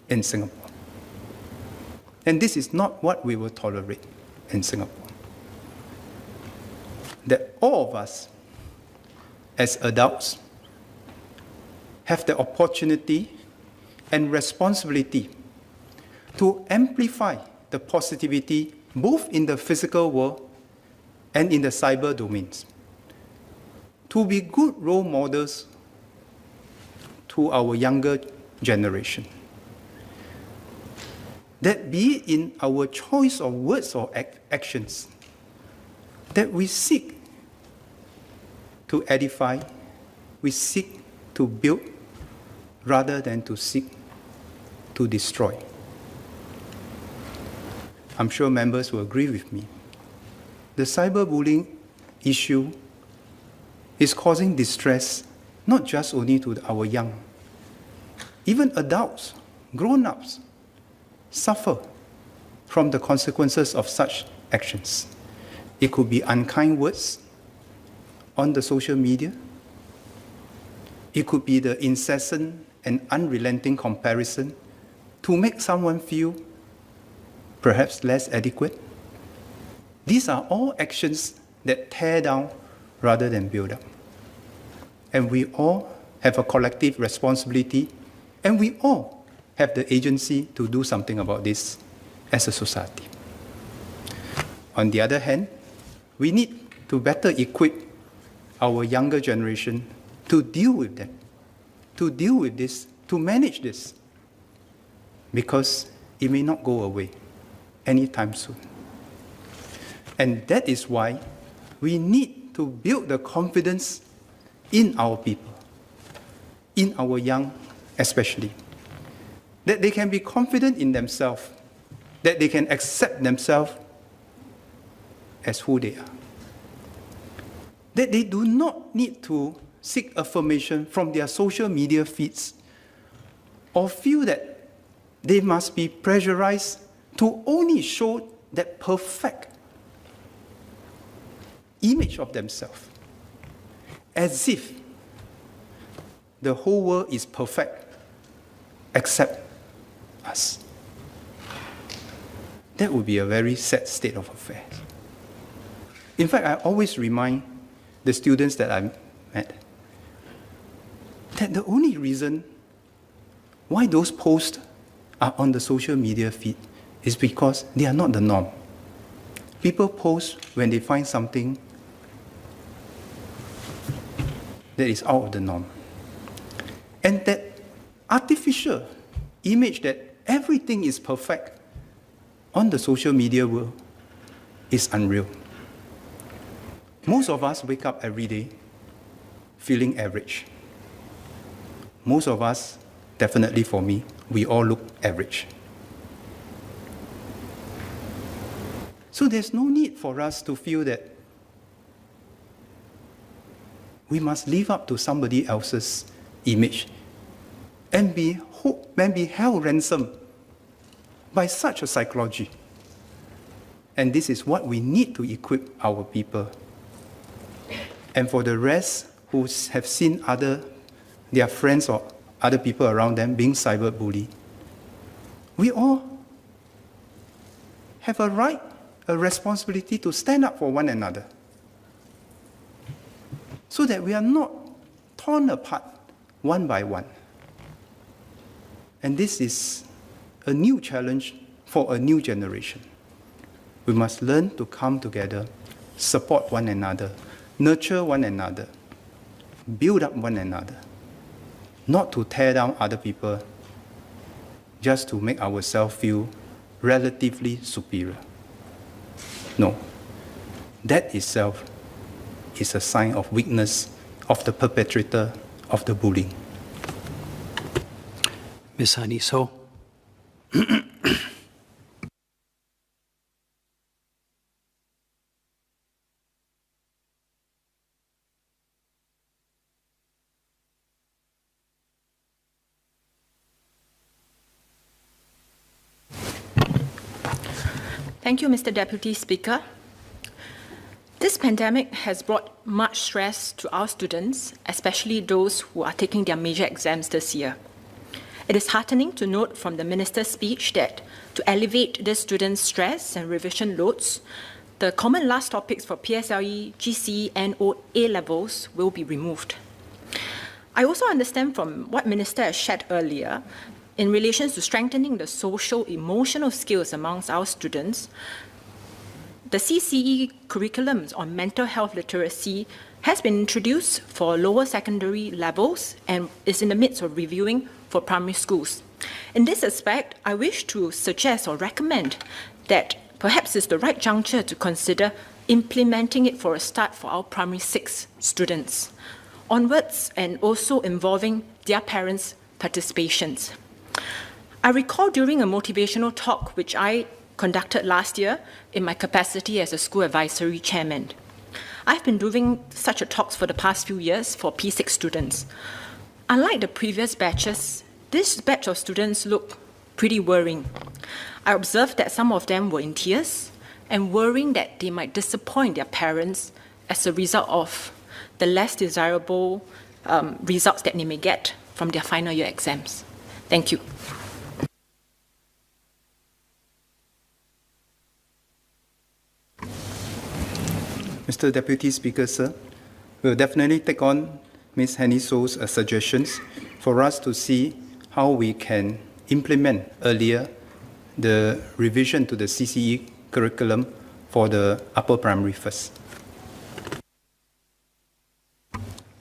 Speaker 3: in Singapore. And this is not what we will tolerate in Singapore. That all of us, as adults, have the opportunity and responsibility to amplify the positivity both in the physical world and in the cyber domains, to be good role models to our younger generation. That be it in our choice of words or actions, that we seek to edify, we seek to build, rather than to seek to destroy. I'm sure members will agree with me. The cyberbullying issue is causing distress not just only to our young. Even adults, grown-ups, suffer from the consequences of such actions. It could be unkind words on the social media. It could be the incessant and unrelenting comparison to make someone feel perhaps less adequate. These are all actions that tear down rather than build up. And we all have a collective responsibility, and we all have the agency to do something about this as a society. On the other hand, we need to better equip our younger generation to deal with them. to deal with this, to manage this, because it may not go away anytime soon. And that is why we need to build the confidence in our people, in our young especially, that they can be confident in themselves, that they can accept themselves as who they are, that they do not need to seek affirmation from their social media feeds or feel that they must be pressurized to only show that perfect image of themselves, as if the whole world is perfect except us. That would be a very sad state of affairs. In fact, I always remind the students that I met that the only reason why those posts are on the social media feed is because they are not the norm. People post when they find something that is out of the norm. And that artificial image that everything is perfect on the social media world is unreal. Most of us wake up every day feeling average. Most of us, definitely for me, we all look average. So there's no need for us to feel that we must live up to somebody else's image and be held ransom by such a psychology. And this is what we need to equip our people. And for the rest who have seen their friends or other people around them being cyberbullied, we all have a right, a responsibility to stand up for one another so that we are not torn apart one by one. And this is a new challenge for a new generation. We must learn to come together, support one another, nurture one another, build up one another, not to tear down other people just to make ourselves feel relatively superior. No, that itself is a sign of weakness of the perpetrator of the bullying.
Speaker 4: Ms. Hanis Ho.
Speaker 11: Thank you, Mr. Deputy Speaker. This pandemic has brought much stress to our students, especially those who are taking their major exams this year. It is heartening to note from the Minister's speech that to alleviate the students' stress and revision loads, the common last topics for PSLE, GCE, and A levels will be removed. I also understand from what Minister has shared earlier, in relation to strengthening the social-emotional skills amongst our students, the CCE curriculum on mental health literacy has been introduced for lower secondary levels and is in the midst of reviewing for primary schools. In this aspect, I wish to suggest or recommend that perhaps it's the right juncture to consider implementing it for a start for our primary 6 students onwards, and also involving their parents' participations. I recall during a motivational talk which I conducted last year in my capacity as a school advisory chairman. I've been doing such talks for the past few years for P6 students. Unlike the previous batches, this batch of students looked pretty worrying. I observed that some of them were in tears and worrying that they might disappoint their parents as a result of the less desirable results that they may get from their final year exams. Thank you.
Speaker 3: Mr. Deputy Speaker, sir, we'll definitely take on Ms. Hanis Ho's suggestions for us to see how we can implement earlier the revision to the CCE curriculum for the upper primary first.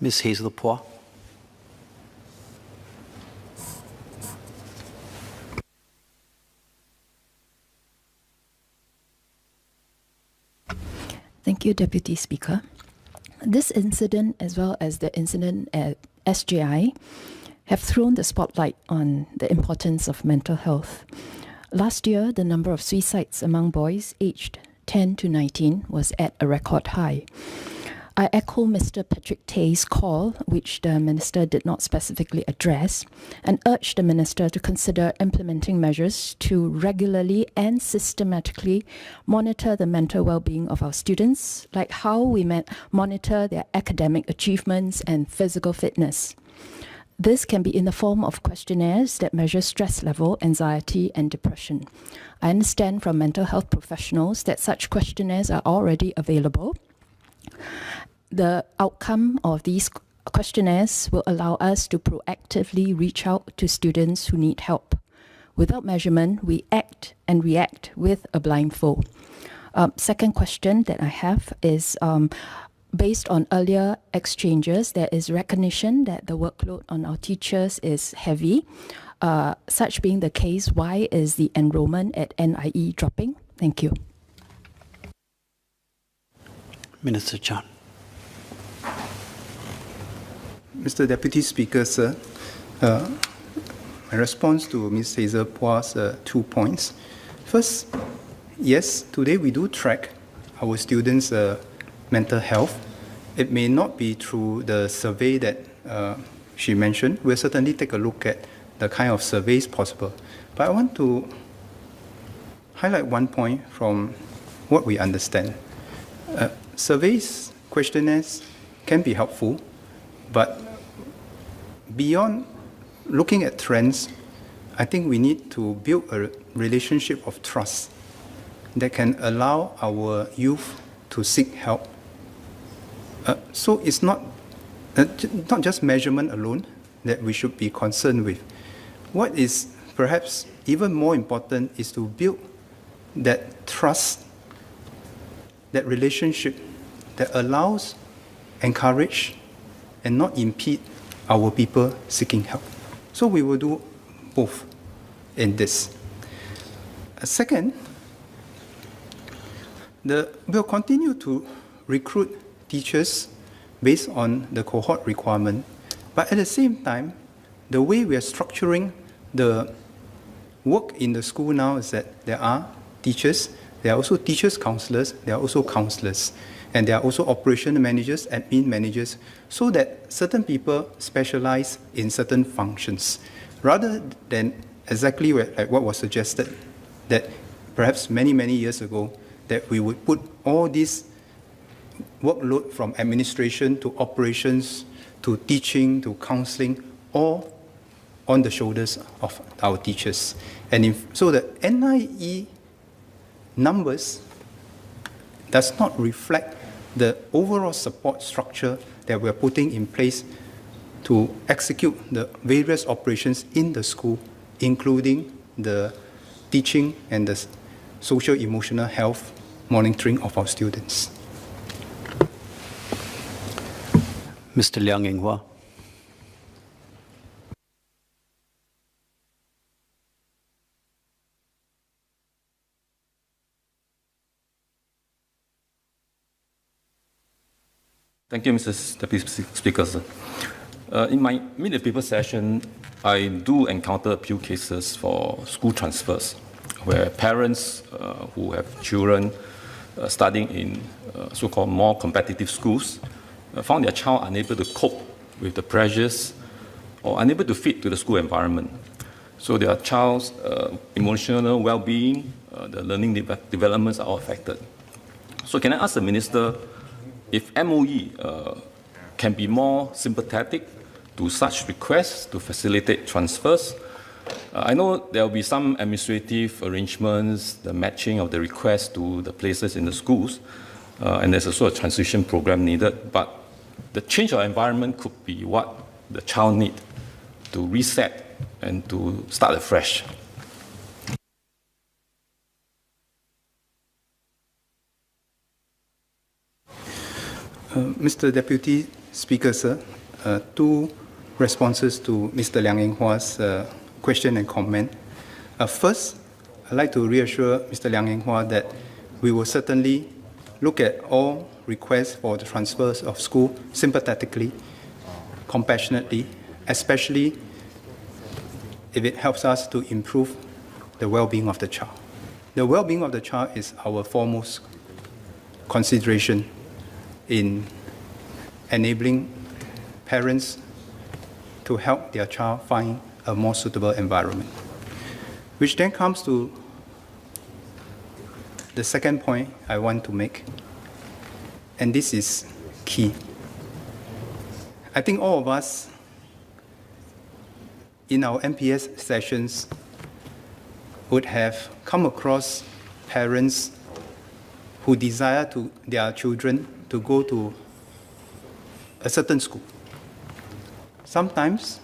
Speaker 4: Ms. Hazel Poir.
Speaker 12: Thank you, Deputy Speaker. This incident, as well as the incident at SJI, have thrown the spotlight on the importance of mental health. Last year, the number of suicides among boys aged 10 to 19 was at a record high. I echo Mr. Patrick Tay's call, which the Minister did not specifically address, and urge the Minister to consider implementing measures to regularly and systematically monitor the mental well-being of our students, like how we monitor their academic achievements and physical fitness. This can be in the form of questionnaires that measure stress level, anxiety, and depression. I understand from mental health professionals that such questionnaires are already available. The outcome of these questionnaires will allow us to proactively reach out to students who need help. Without measurement, we act and react with a blindfold. Second question that I have is, based on earlier exchanges, there is recognition that the workload on our teachers is heavy. Such being the case, why is the enrollment at NIE dropping? Thank you.
Speaker 4: Minister Chan.
Speaker 3: Mr. Deputy Speaker, sir, my response to Ms. Hazel Pua's 2 points. First, yes, today we do track our students' mental health. It may not be through the survey that she mentioned. We'll certainly take a look at the kind of surveys possible. But I want to highlight one point from what we understand. Surveys, questionnaires can be helpful, but beyond looking at trends, I think we need to build a relationship of trust that can allow our youth to seek help. So it's not just measurement alone that we should be concerned with. What is perhaps even more important is to build that trust, that relationship that allows, encourage, and not impede our people seeking help. So we will do both in this. Second, we'll continue to recruit teachers based on the cohort requirement, but at the same time, the way we are structuring the work in the school now is that there are teachers, there are also teachers counselors, there are also counselors, and there are also operation managers, admin managers, so that certain people specialize in certain functions, rather than exactly like what was suggested, that perhaps many, many years ago, that we would put all this workload from administration to operations to teaching to counseling all on the shoulders of our teachers. And so the NIE numbers does not reflect the overall support structure that we're putting in place to execute the various operations in the school, including the teaching and the social-emotional health monitoring of our students.
Speaker 4: Mr. Liang Yinghua.
Speaker 13: Thank you, Mr. Deputy Speaker. Sir. In my meet-the-people session, I do encounter a few cases for school transfers, where parents who have children studying in so-called more competitive schools found their child unable to cope with the pressures or unable to fit to the school environment. So their child's emotional well-being, the learning developments are all affected. So can I ask the Minister if MOE can be more sympathetic to such requests to facilitate transfers? I know there will be some administrative arrangements, the matching of the requests to the places in the schools, and there's also a transition program needed, but the change of environment could be what the child needs to reset and to start afresh.
Speaker 3: Mr. Deputy Speaker, sir, two responses to Mr. Liang Yinghua's question and comment. First, I'd like to reassure Mr. Liang Yinghua that we will certainly look at all requests for the transfers of school sympathetically, compassionately, especially if it helps us to improve the well-being of the child. The well-being of the child is our foremost consideration in enabling parents to help their child find a more suitable environment. Which then comes to the second point I want to make, and this is key. I think all of us in our MPS sessions would have come across parents who desire their children to go to a certain school. Sometimes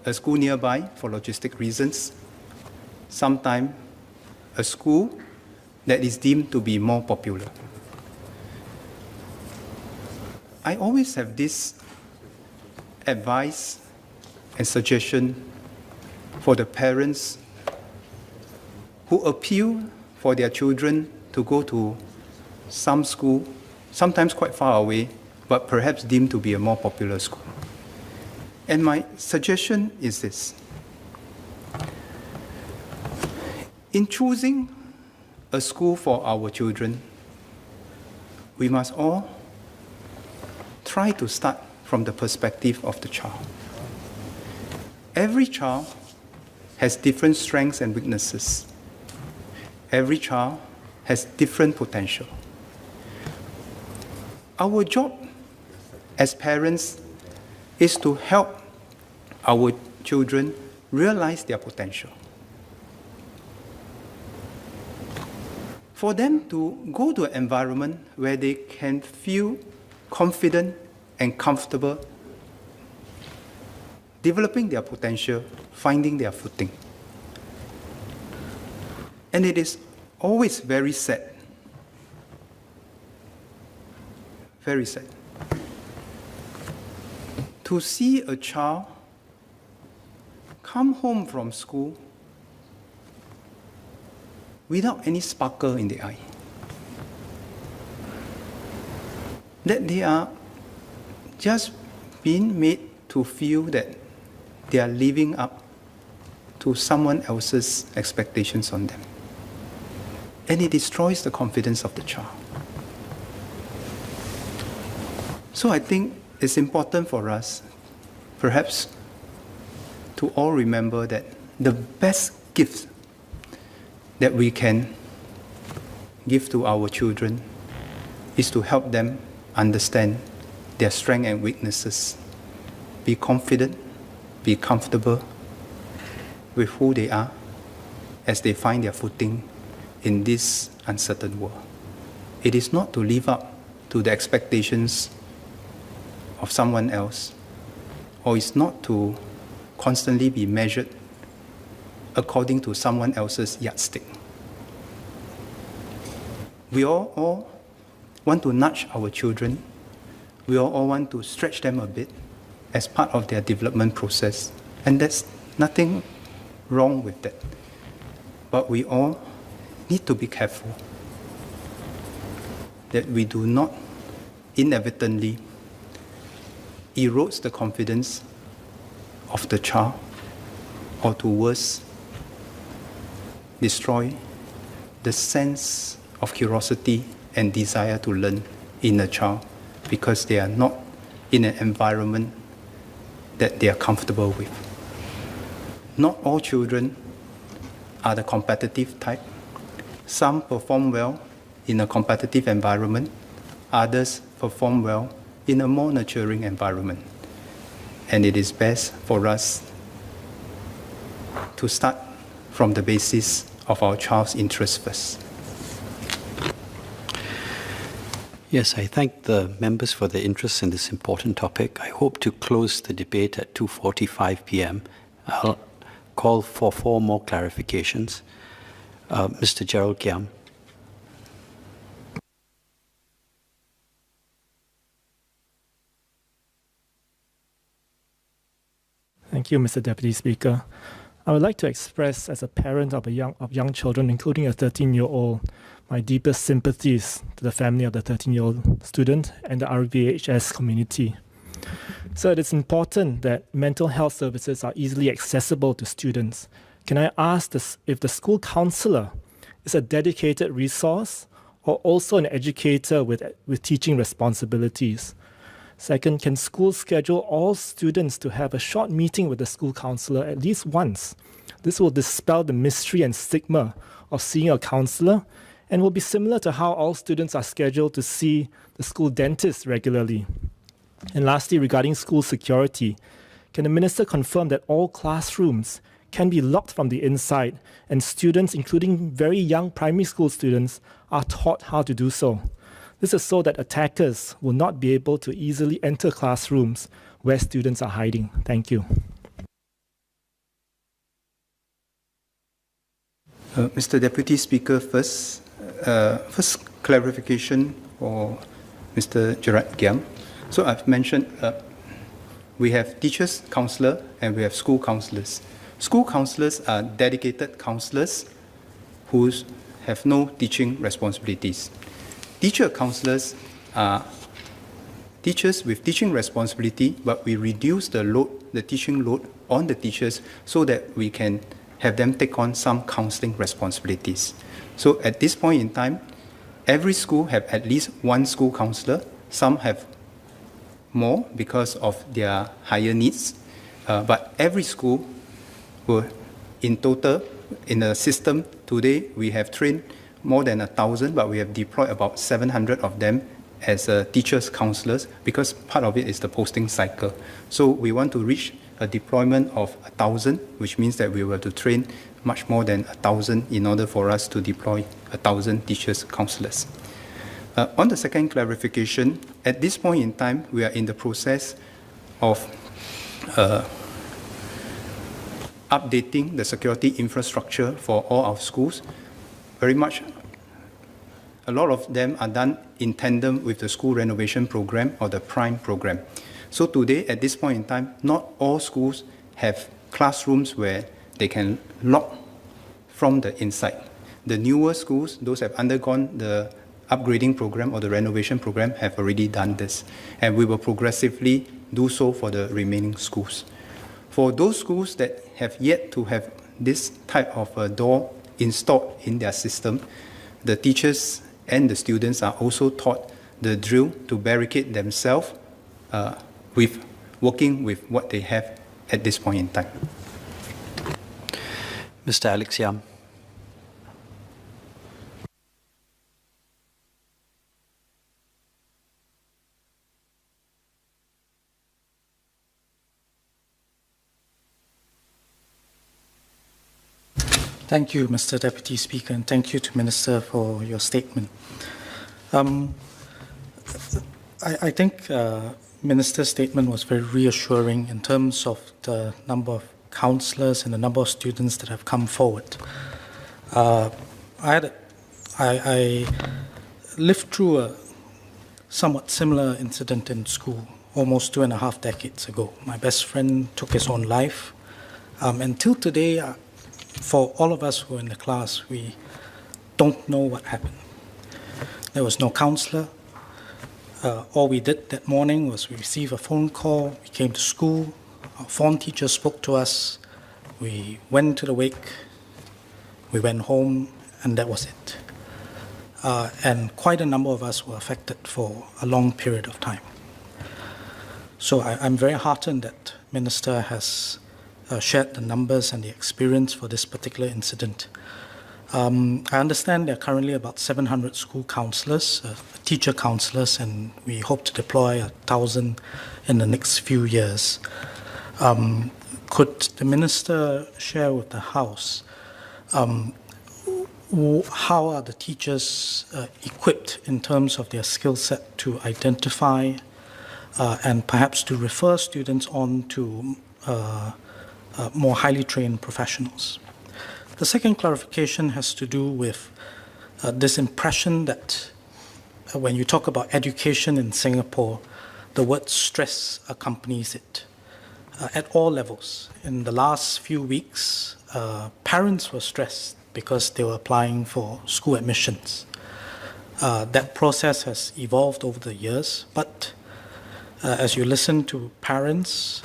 Speaker 3: a school nearby for logistic reasons, sometimes a school that is deemed to be more popular. I always have this advice and suggestion for the parents who appeal for their children to go to some school, sometimes quite far away, but perhaps deemed to be a more popular school. And my suggestion is this. In choosing a school for our children, we must all try to start from the perspective of the child. Every child has different strengths and weaknesses. Every child has different potential. Our job as parents is to help our children realize their potential. For them to go to an environment where they can feel confident and comfortable, developing their potential, finding their footing. And it is always very sad, to see a child come home from school without any sparkle in the eye. That they are just being made to feel that they are living up to someone else's expectations on them. And it destroys the confidence of the child. So I think it's important for us, perhaps, to all remember that the best gift that we can give to our children is to help them understand their strengths and weaknesses, be confident, be comfortable with who they are as they find their footing in this uncertain world. It is not to live up to the expectations of someone else, or it's not to constantly be measured according to someone else's yardstick. We all want to nudge our children. We all want to stretch them a bit as part of their development process. And there's nothing wrong with that. But we all need to be careful that we do not inadvertently erode the confidence of the child, or to worse, destroy the sense of curiosity and desire to learn in a child because they are not in an environment that they are comfortable with. Not all children are the competitive type. Some perform well in a competitive environment, others perform well in a more nurturing environment. And it is best for us to start from the basis of our child's interest first.
Speaker 4: Yes, I thank the members for their interest in this important topic. I hope to close the debate at 2:45 p.m. I'll call for 4 more clarifications. Mr. Gerald Kiam.
Speaker 14: Thank you, Mr. Deputy Speaker. I would like to express, as a parent of young children, including a 13-year-old, my deepest sympathies to the family of the 13-year-old student and the RVHS community. So it is important that mental health services are easily accessible to students. Can I ask this, if the school counselor is a dedicated resource or also an educator with teaching responsibilities? Second, can schools schedule all students to have a short meeting with the school counselor at least once? This will dispel the mystery and stigma of seeing a counselor and will be similar to how all students are scheduled to see the school dentist regularly. And lastly, regarding school security, can the minister confirm that all classrooms can be locked from the inside and students, including very young primary school students, are taught how to do so? This is so that attackers will not be able to easily enter classrooms where students are hiding. Thank you.
Speaker 3: Mr. Deputy Speaker, first clarification for Mr. Gerard Giam. So I've mentioned we have teachers, counselor, and we have school counselors. School counselors are dedicated counselors who have no teaching responsibilities. Teacher counselors are teachers with teaching responsibility, but we reduce the teaching load on the teachers so that we can have them take on some counseling responsibilities. So at this point in time, every school have at least one school counselor. Some have more because of their higher needs, but every school will, in total, in the system today, we have trained more than 1,000, but we have deployed about 700 of them as teachers, counselors, because part of it is the posting cycle. So we want to reach a deployment of 1,000, which means that we will have to train much more than 1,000 in order for us to deploy 1,000 teachers, counselors. On the second clarification, at this point in time, we are in the process of updating the security infrastructure for all our schools. Very much, a lot of them are done in tandem with the school renovation program or the PRIME program. So today, at this point in time, not all schools have classrooms where they can lock from the inside. The newer schools, those have undergone the upgrading program or the renovation program, have already done this. And we will progressively do so for the remaining schools. For those schools that have yet to have this type of a door installed in their system, the teachers and the students are also taught the drill to barricade themselves with working with what they have at this point in time.
Speaker 4: Mr. Alex Yam.
Speaker 15: Thank you, Mr. Deputy Speaker, and thank you to Minister for your statement. I think Minister's statement was very reassuring in terms of the number of counsellors and the number of students that have come forward. I lived through a somewhat similar incident in school almost 2.5 decades ago. My best friend took his own life. Until today, for all of us who were in the class, we don't know what happened. There was no counsellor. All we did that morning was we received a phone call, we came to school, our form teacher spoke to us, we went to the wake, we went home, and that was it. And quite a number of us were affected for a long period of time. So I'm very heartened that Minister has shared the numbers and the experience for this particular incident. I understand there are currently about 700 school counsellors, teacher counsellors, and we hope to deploy 1,000 in the next few years. Could the Minister share with the House how are the teachers equipped in terms of their skill set to identify and perhaps to refer students on to more highly trained professionals? The second clarification has to do with this impression that when you talk about education in Singapore, the word stress accompanies it. at all levels. In the last few weeks, parents were stressed because they were applying for school admissions. That process has evolved over the years, but as you listen to parents,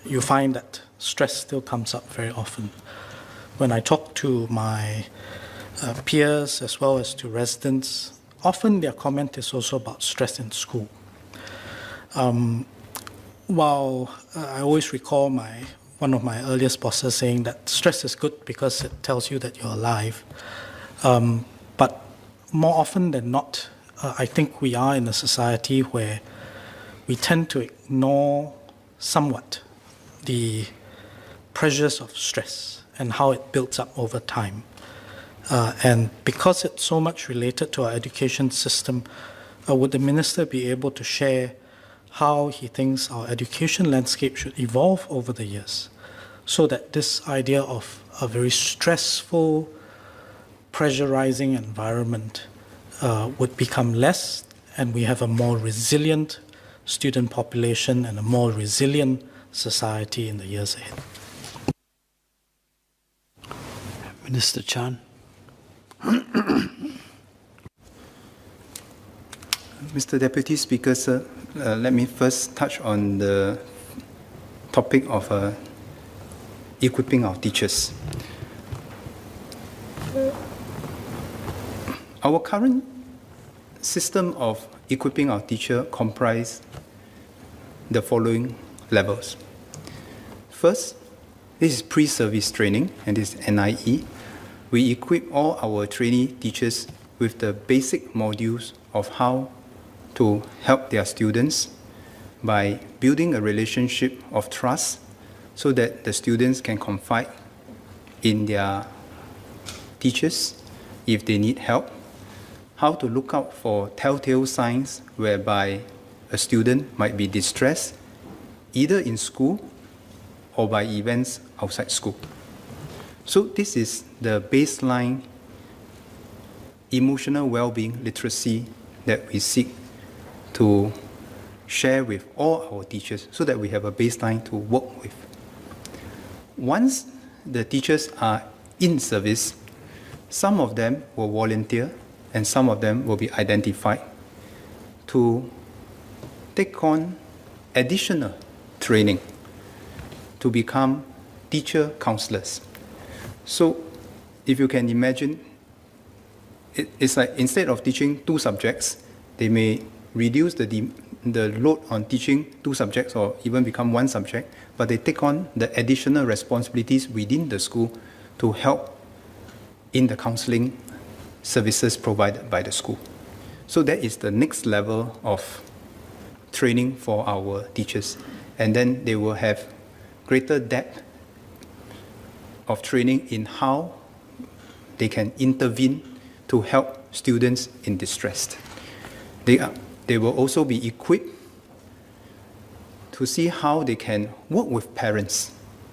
Speaker 15: you find that stress still comes up very often. When I talk to my peers as well as to residents, often their comment is also about stress in school. While I always recall one of my earliest bosses saying that stress is good because it tells you that you're alive, but more often than not, I think we are in a society where we tend to ignore somewhat the pressures of stress and how it builds up over time. And because it's so much related to our education system, would the Minister be able to share how he thinks our education landscape should evolve over the years so that this idea of a very stressful, pressurizing environment would become less, and we have a more resilient student population and a more resilient society in the years ahead?
Speaker 4: Minister Chan.
Speaker 3: Mr. Deputy Speaker, sir, let me first touch on the topic of equipping our teachers. Our current system of equipping our teacher comprises the following levels. First, this is pre-service training, and this is NIE. We equip all our trainee teachers with the basic modules of how to help their students by building a relationship of trust so that the students can confide in their teachers if they need help, how to look out for telltale signs whereby a student might be distressed either in school or by events outside school. So this is the baseline emotional well-being literacy that we seek to share with all our teachers so that we have a baseline to work with. Once the teachers are in service, some of them will volunteer and some of them will be identified to take on additional training to become teacher counselors. So if you can imagine, it's like instead of teaching 2 subjects, they may reduce the load on teaching 2 subjects or even become 1 subject, but they take on the additional responsibilities within the school to help in the counseling services provided by the school. So that is the next level of training for our teachers. And then they will have greater depth of training in how they can intervene to help students in distress. They will also be equipped to see how they can work with parents,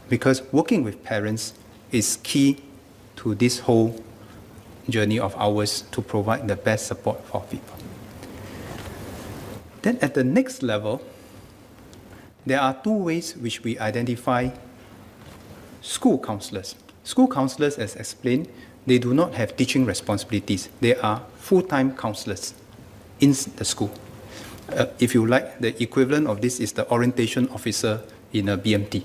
Speaker 3: because working with parents is key to this whole journey of ours to provide the best support for people. Then at the next level, there are 2 ways which we identify school counselors. School counselors, as explained, they do not have teaching responsibilities. They are full-time counselors in the school. If you like, the equivalent of this is the orientation officer in a BMT,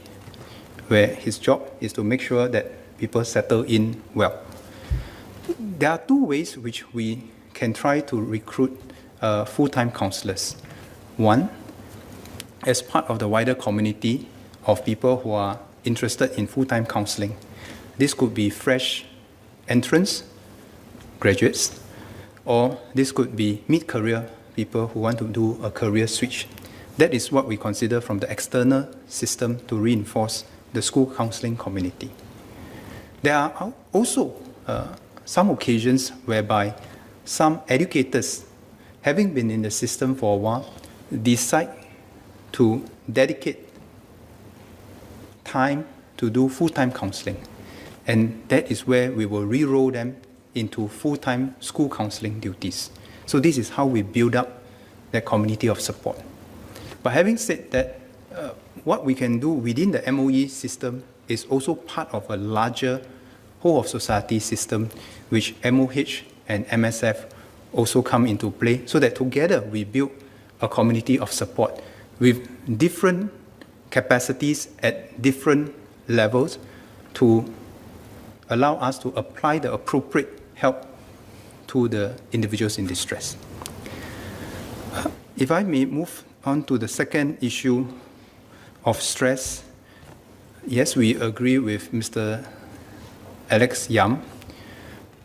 Speaker 3: where his job is to make sure that people settle in well. There are 2 ways which we can try to recruit full-time counselors. One, as part of the wider community of people who are interested in full-time counseling. This could be fresh entrants, graduates, or this could be mid-career people who want to do a career switch. That is what we consider from the external system to reinforce the school counseling community. There are also some occasions whereby some educators, having been in the system for a while, decide to dedicate time to do full-time counseling. And that is where we will re-roll them into full-time school counseling duties. So this is how we build up that community of support. But having said that, what we can do within the MOE system is also part of a larger whole of society system, which MOH and MSF also come into play, so that together we build a community of support with different capacities at different levels to allow us to apply the appropriate help to the individuals in distress. If I may move on to the second issue of stress, yes, we agree with Mr. Alex Yam.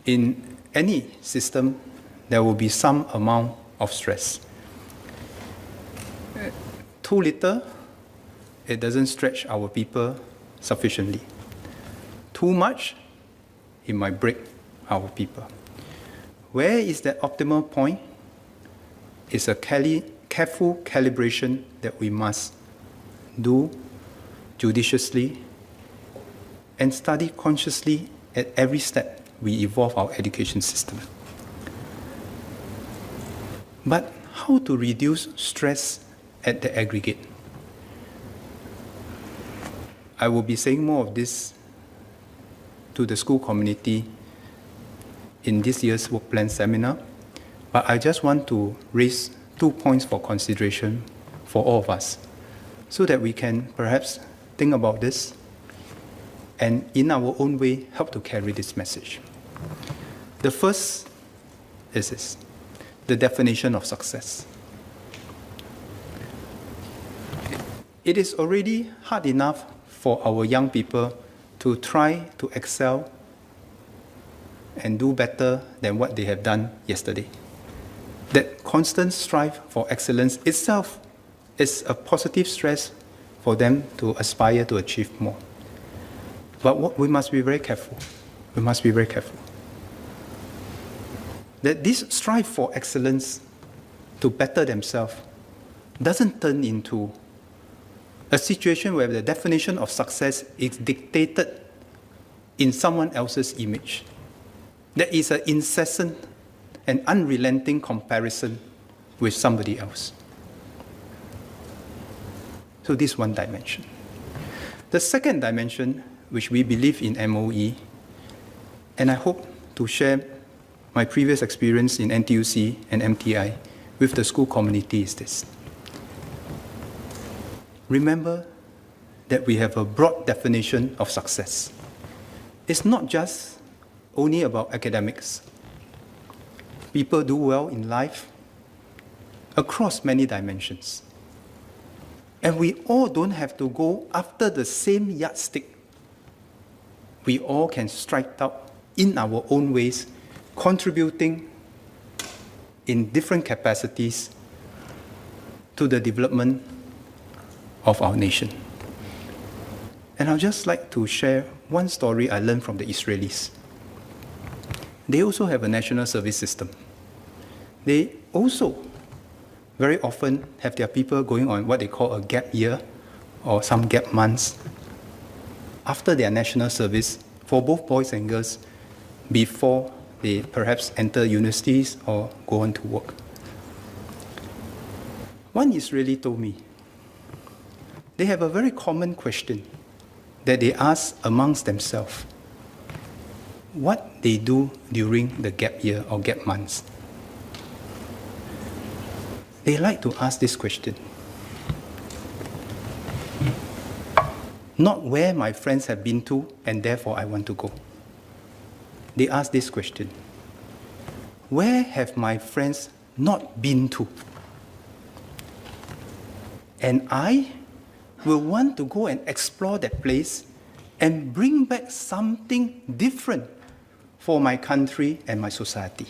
Speaker 3: In any system, there will be some amount of stress. Too little, it doesn't stretch our people sufficiently. Too much, it might break our people. Where is that optimal point? It's a careful calibration that we must do judiciously and study consciously at every step we evolve our education system. But how to reduce stress at the aggregate? I will be saying more of this to the school community in this year's work plan seminar, but I just want to raise 2 points for consideration for all of us, so that we can perhaps think about this and in our own way help to carry this message. The first is this, the definition of success. It is already hard enough for our young people to try to excel and do better than what they have done yesterday. That constant strive for excellence itself is a positive stress for them to aspire to achieve more. But we must be very careful. We must be very careful that this strive for excellence to better themselves doesn't turn into a situation where the definition of success is dictated in someone else's image. There is an incessant and unrelenting comparison with somebody else. So this is one dimension. The second dimension, which we believe in MOE, and I hope to share my previous experience in NTUC and MTI with the school community, is this. Remember that we have a broad definition of success. It's not just only about academics. People do well in life across many dimensions. And we all don't have to go after the same yardstick. We all can strike out in our own ways, contributing in different capacities to the development of our nation. And I'd just like to share one story I learned from the Israelis. They also have a national service system. They also very often have their people going on what they call a gap year or some gap months after their national service for both boys and girls before they perhaps enter universities or go on to work. One Israeli told me they have a very common question that they ask amongst themselves: what they do during the gap year or gap months. They like to ask this question. Not where my friends have been to and therefore I want to go. They ask this question: where have my friends not been to? And I will want to go and explore that place and bring back something different for my country and my society.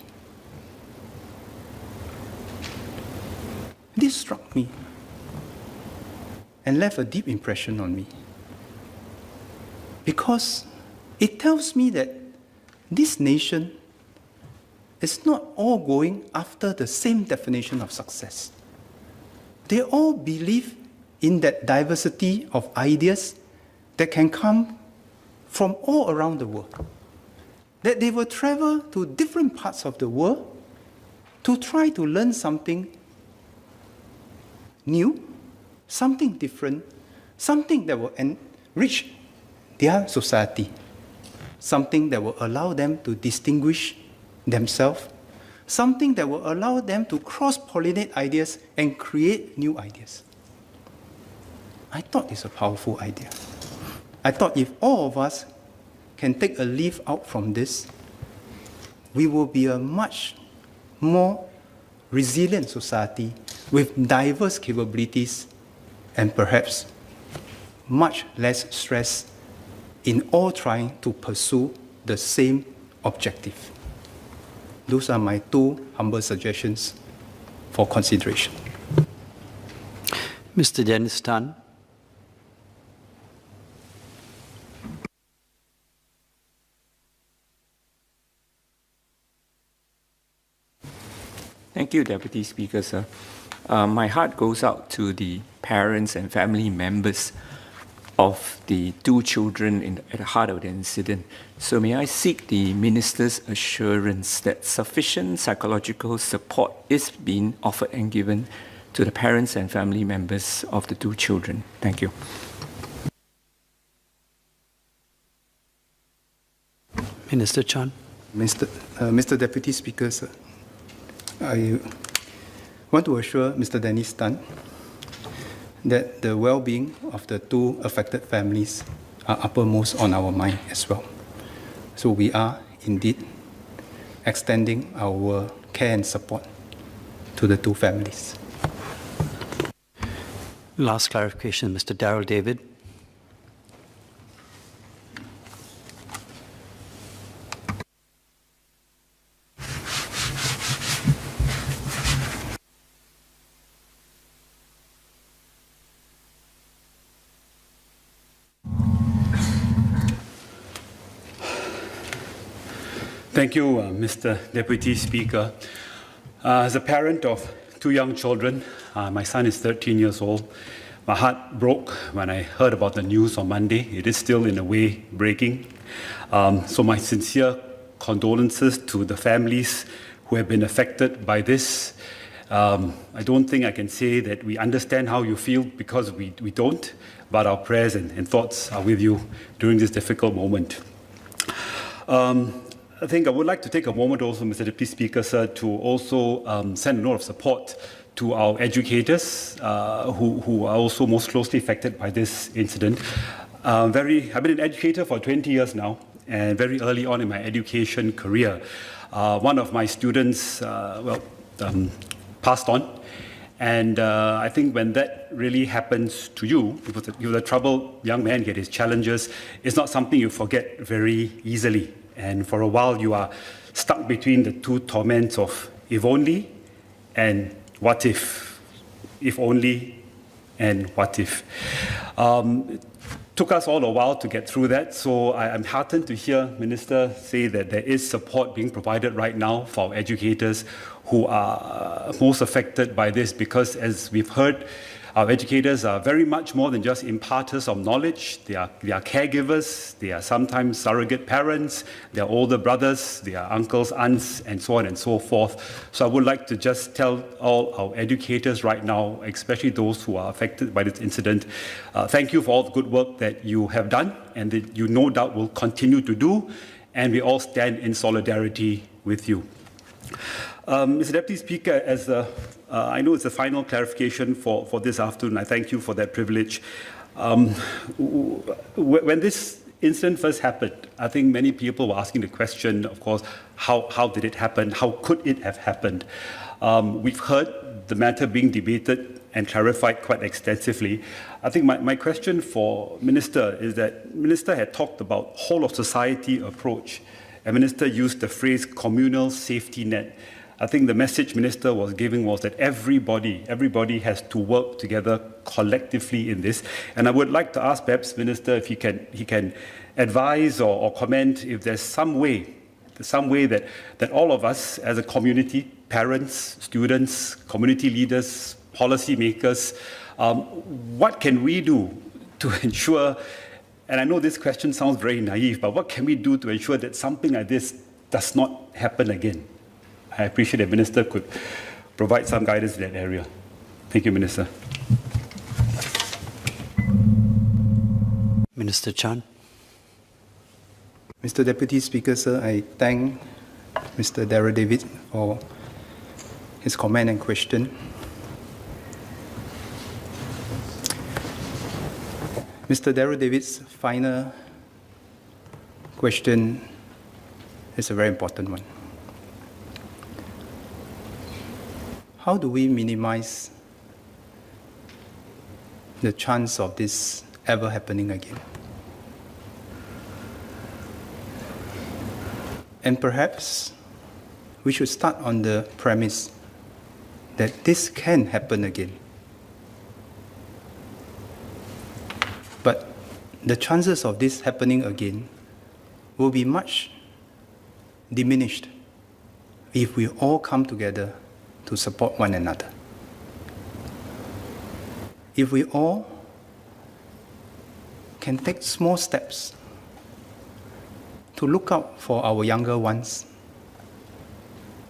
Speaker 3: This struck me and left a deep impression on me, because it tells me that this nation is not all going after the same definition of success. They all believe in that diversity of ideas that can come from all around the world. That they will travel to different parts of the world to try to learn something new, something different, something that will enrich their society, something that will allow them to distinguish themselves, something that will allow them to cross-pollinate ideas and create new ideas. I thought it's a powerful idea. I thought if all of us can take a leaf out from this, we will be a much more resilient society with diverse capabilities and perhaps much less stress in all trying to pursue the same objective. Those are my two humble suggestions for consideration.
Speaker 4: Mr. Dennis Tan.
Speaker 16: Thank you, Deputy Speaker, sir. My heart goes out to the parents and family members of the two children at the heart of the incident. So may I seek the Minister's assurance that sufficient psychological support is being offered and given to the parents and family members of the two children. Thank you.
Speaker 4: Minister Chan.
Speaker 3: Mr. Deputy Speaker, sir, I want to assure Mr. Dennis Tan that the well-being of the two affected families are uppermost on our mind as well. So we are indeed extending our care and support to the two families.
Speaker 4: Last clarification, Mr. Darrell David.
Speaker 17: Thank you, Mr. Deputy Speaker. As a parent of two young children, my son is 13 years old. My heart broke when I heard about the news on Monday. It is still in a way breaking. So my sincere condolences to the families who have been affected by this. I don't think I can say that we understand how you feel because we don't, but our prayers and thoughts are with you during this difficult moment. I think I would like to take a moment also, Mr. Deputy Speaker, sir, to also send a note of support to our educators who are also most closely affected by this incident. I've been an educator for 20 years now, and very early on in my education career, one of my students passed on. And I think when that really happens to you, because you're a troubled young man, he had his challenges, it's not something you forget very easily. And for a while, you are stuck between the two torments of if only and what if only and what if. It took us all a while to get through that, so I'm heartened to hear Minister say that there is support being provided right now for educators who are most affected by this, because as we've heard, our educators are very much more than just imparters of knowledge. They are caregivers, they are sometimes surrogate parents, they are older brothers, they are uncles, aunts, and so on and so forth. So I would like to just tell all our educators right now, especially those who are affected by this incident, thank you for all the good work that you have done and that you no doubt will continue to do, and we all stand in solidarity with you. Mr. Deputy Speaker, I know it's a final clarification for this afternoon. I thank you for that privilege. When this incident first happened, I think many people were asking the question, of course, how did it happen? How could it have happened? We've heard the matter being debated and clarified quite extensively. I think my question for Minister is that Minister had talked about whole of society approach, and Minister used the phrase communal safety net. I think the message Minister was giving was that everybody has to work together collectively in this. And I would like to ask perhaps Minister if he can advise or comment if there's some way that all of us as a community, parents, students, community leaders, policy makers, what can we do to ensure, and I know this question sounds very naive, but what can we do to ensure that something like this does not happen again? I appreciate that Minister could provide some guidance in that area. Thank you, Minister.
Speaker 4: Minister Chan.
Speaker 3: Mr. Deputy Speaker, sir, I thank Mr. Darrell David for his comment and question. Mr. Darrell David's final question is a very important one. How do we minimize the chance of this ever happening again? And perhaps we should start on the premise that this can happen again. But the chances of this happening again will be much diminished if we all come together to support one another. If we all can take small steps to look out for our younger ones,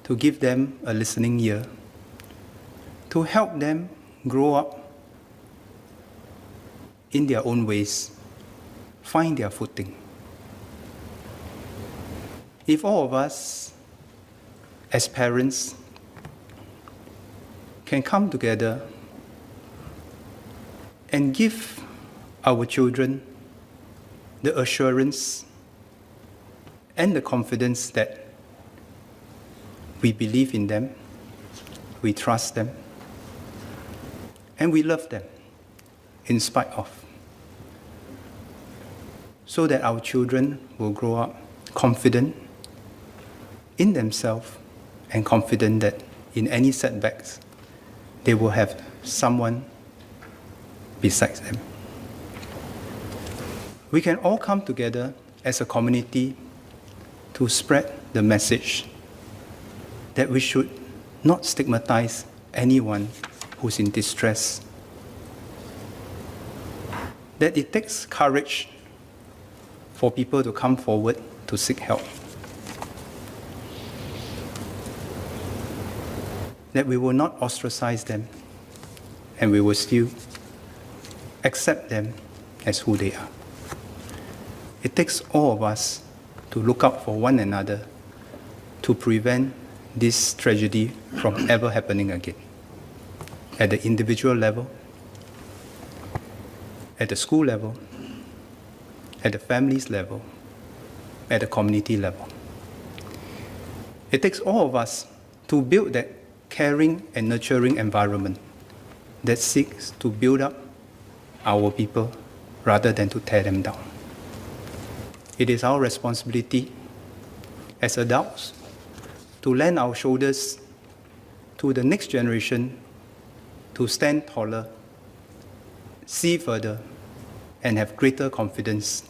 Speaker 3: to give them a listening ear, to help them grow up in their own ways, find their footing. If all of us, as parents, can come together and give our children the assurance and the confidence that we believe in them, we trust them, and we love them in spite of, so that our children will grow up confident in themselves and confident that in any setbacks, they will have someone besides them. We can all come together as a community to spread the message that we should not stigmatize anyone who's in distress. That it takes courage for people to come forward to seek help. That we will not ostracize them, and we will still accept them as who they are. It takes all of us to look out for one another to prevent this tragedy from ever happening again. At the individual level, at the school level, at the family's level, at the community level. It takes all of us to build that caring and nurturing environment that seeks to build up our people rather than to tear them down. It is our responsibility as adults to lend our shoulders to the next generation to stand taller, see further, and have greater confidence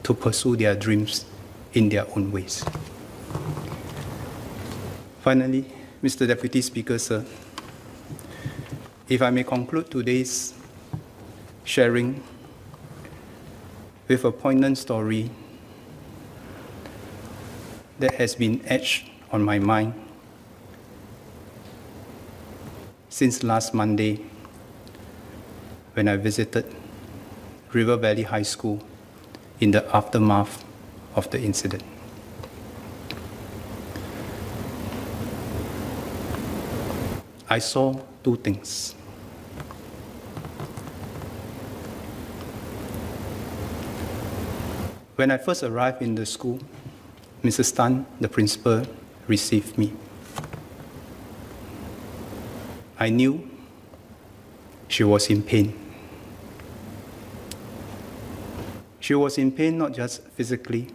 Speaker 3: to pursue their dreams in their own ways. Finally, Mr. Deputy Speaker, sir, if I may conclude today's sharing with a poignant story that has been etched on my mind since last Monday when I visited River Valley High School in the aftermath of the incident. I saw two things. When I first arrived in the school, Mrs. Tan, the principal, received me. I knew she was in pain. She was in pain not just physically,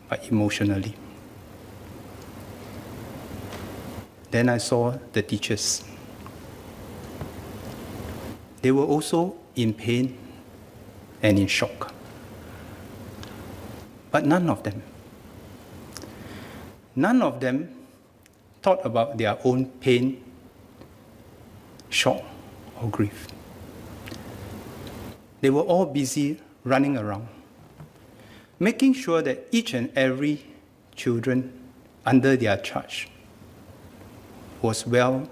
Speaker 3: but emotionally. Then I saw the teachers. They were also in pain and in shock. But none of them thought about their own pain, shock, or grief. They were all busy running around, making sure that each and every children under their charge was well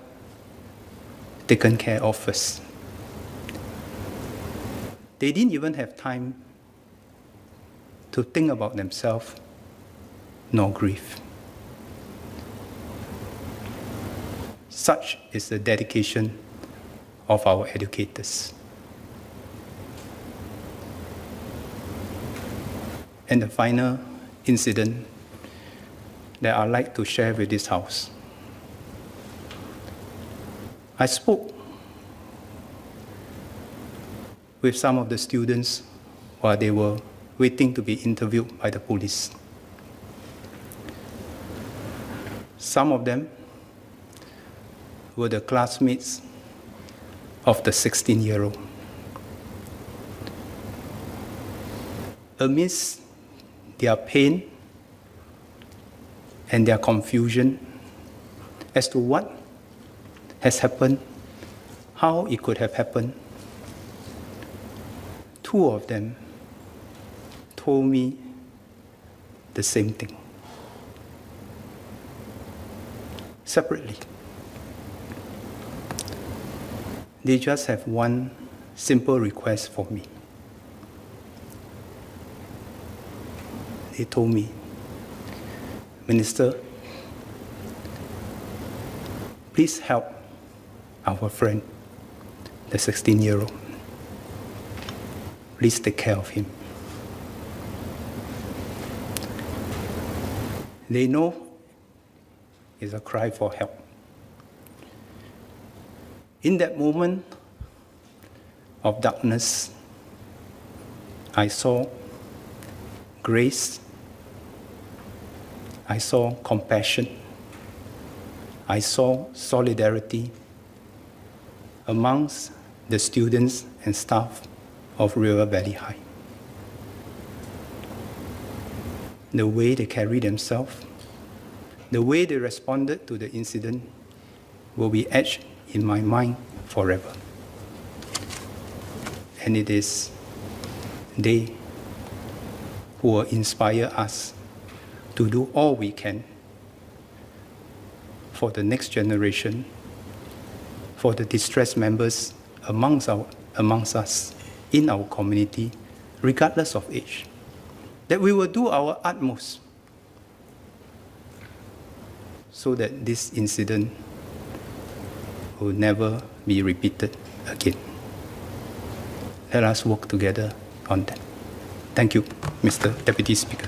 Speaker 3: taken care of first. They didn't even have time to think about themselves nor grieve. Such is the dedication of our educators. And the final incident that I'd like to share with this House. I spoke with some of the students while they were waiting to be interviewed by the police. Some of them were the classmates of the 16-year-old. Amidst their pain and their confusion as to what has happened, how it could have happened, two of them told me the same thing, separately. They just have one simple request for me. They told me, Minister, please help our friend, the 16-year-old. Please take care of him. They know it's a cry for help. In that moment of darkness, I saw grace, I saw compassion, I saw solidarity amongst the students and staff of River Valley High. The way they carried themselves, the way they responded to the incident will be etched in my mind forever. And it is they who will inspire us to do all we can for the next generation, for the distressed members amongst us in our community, regardless of age, that we will do our utmost so that this incident will never be repeated again. Let us work together on that. Thank you, Mr. Deputy Speaker.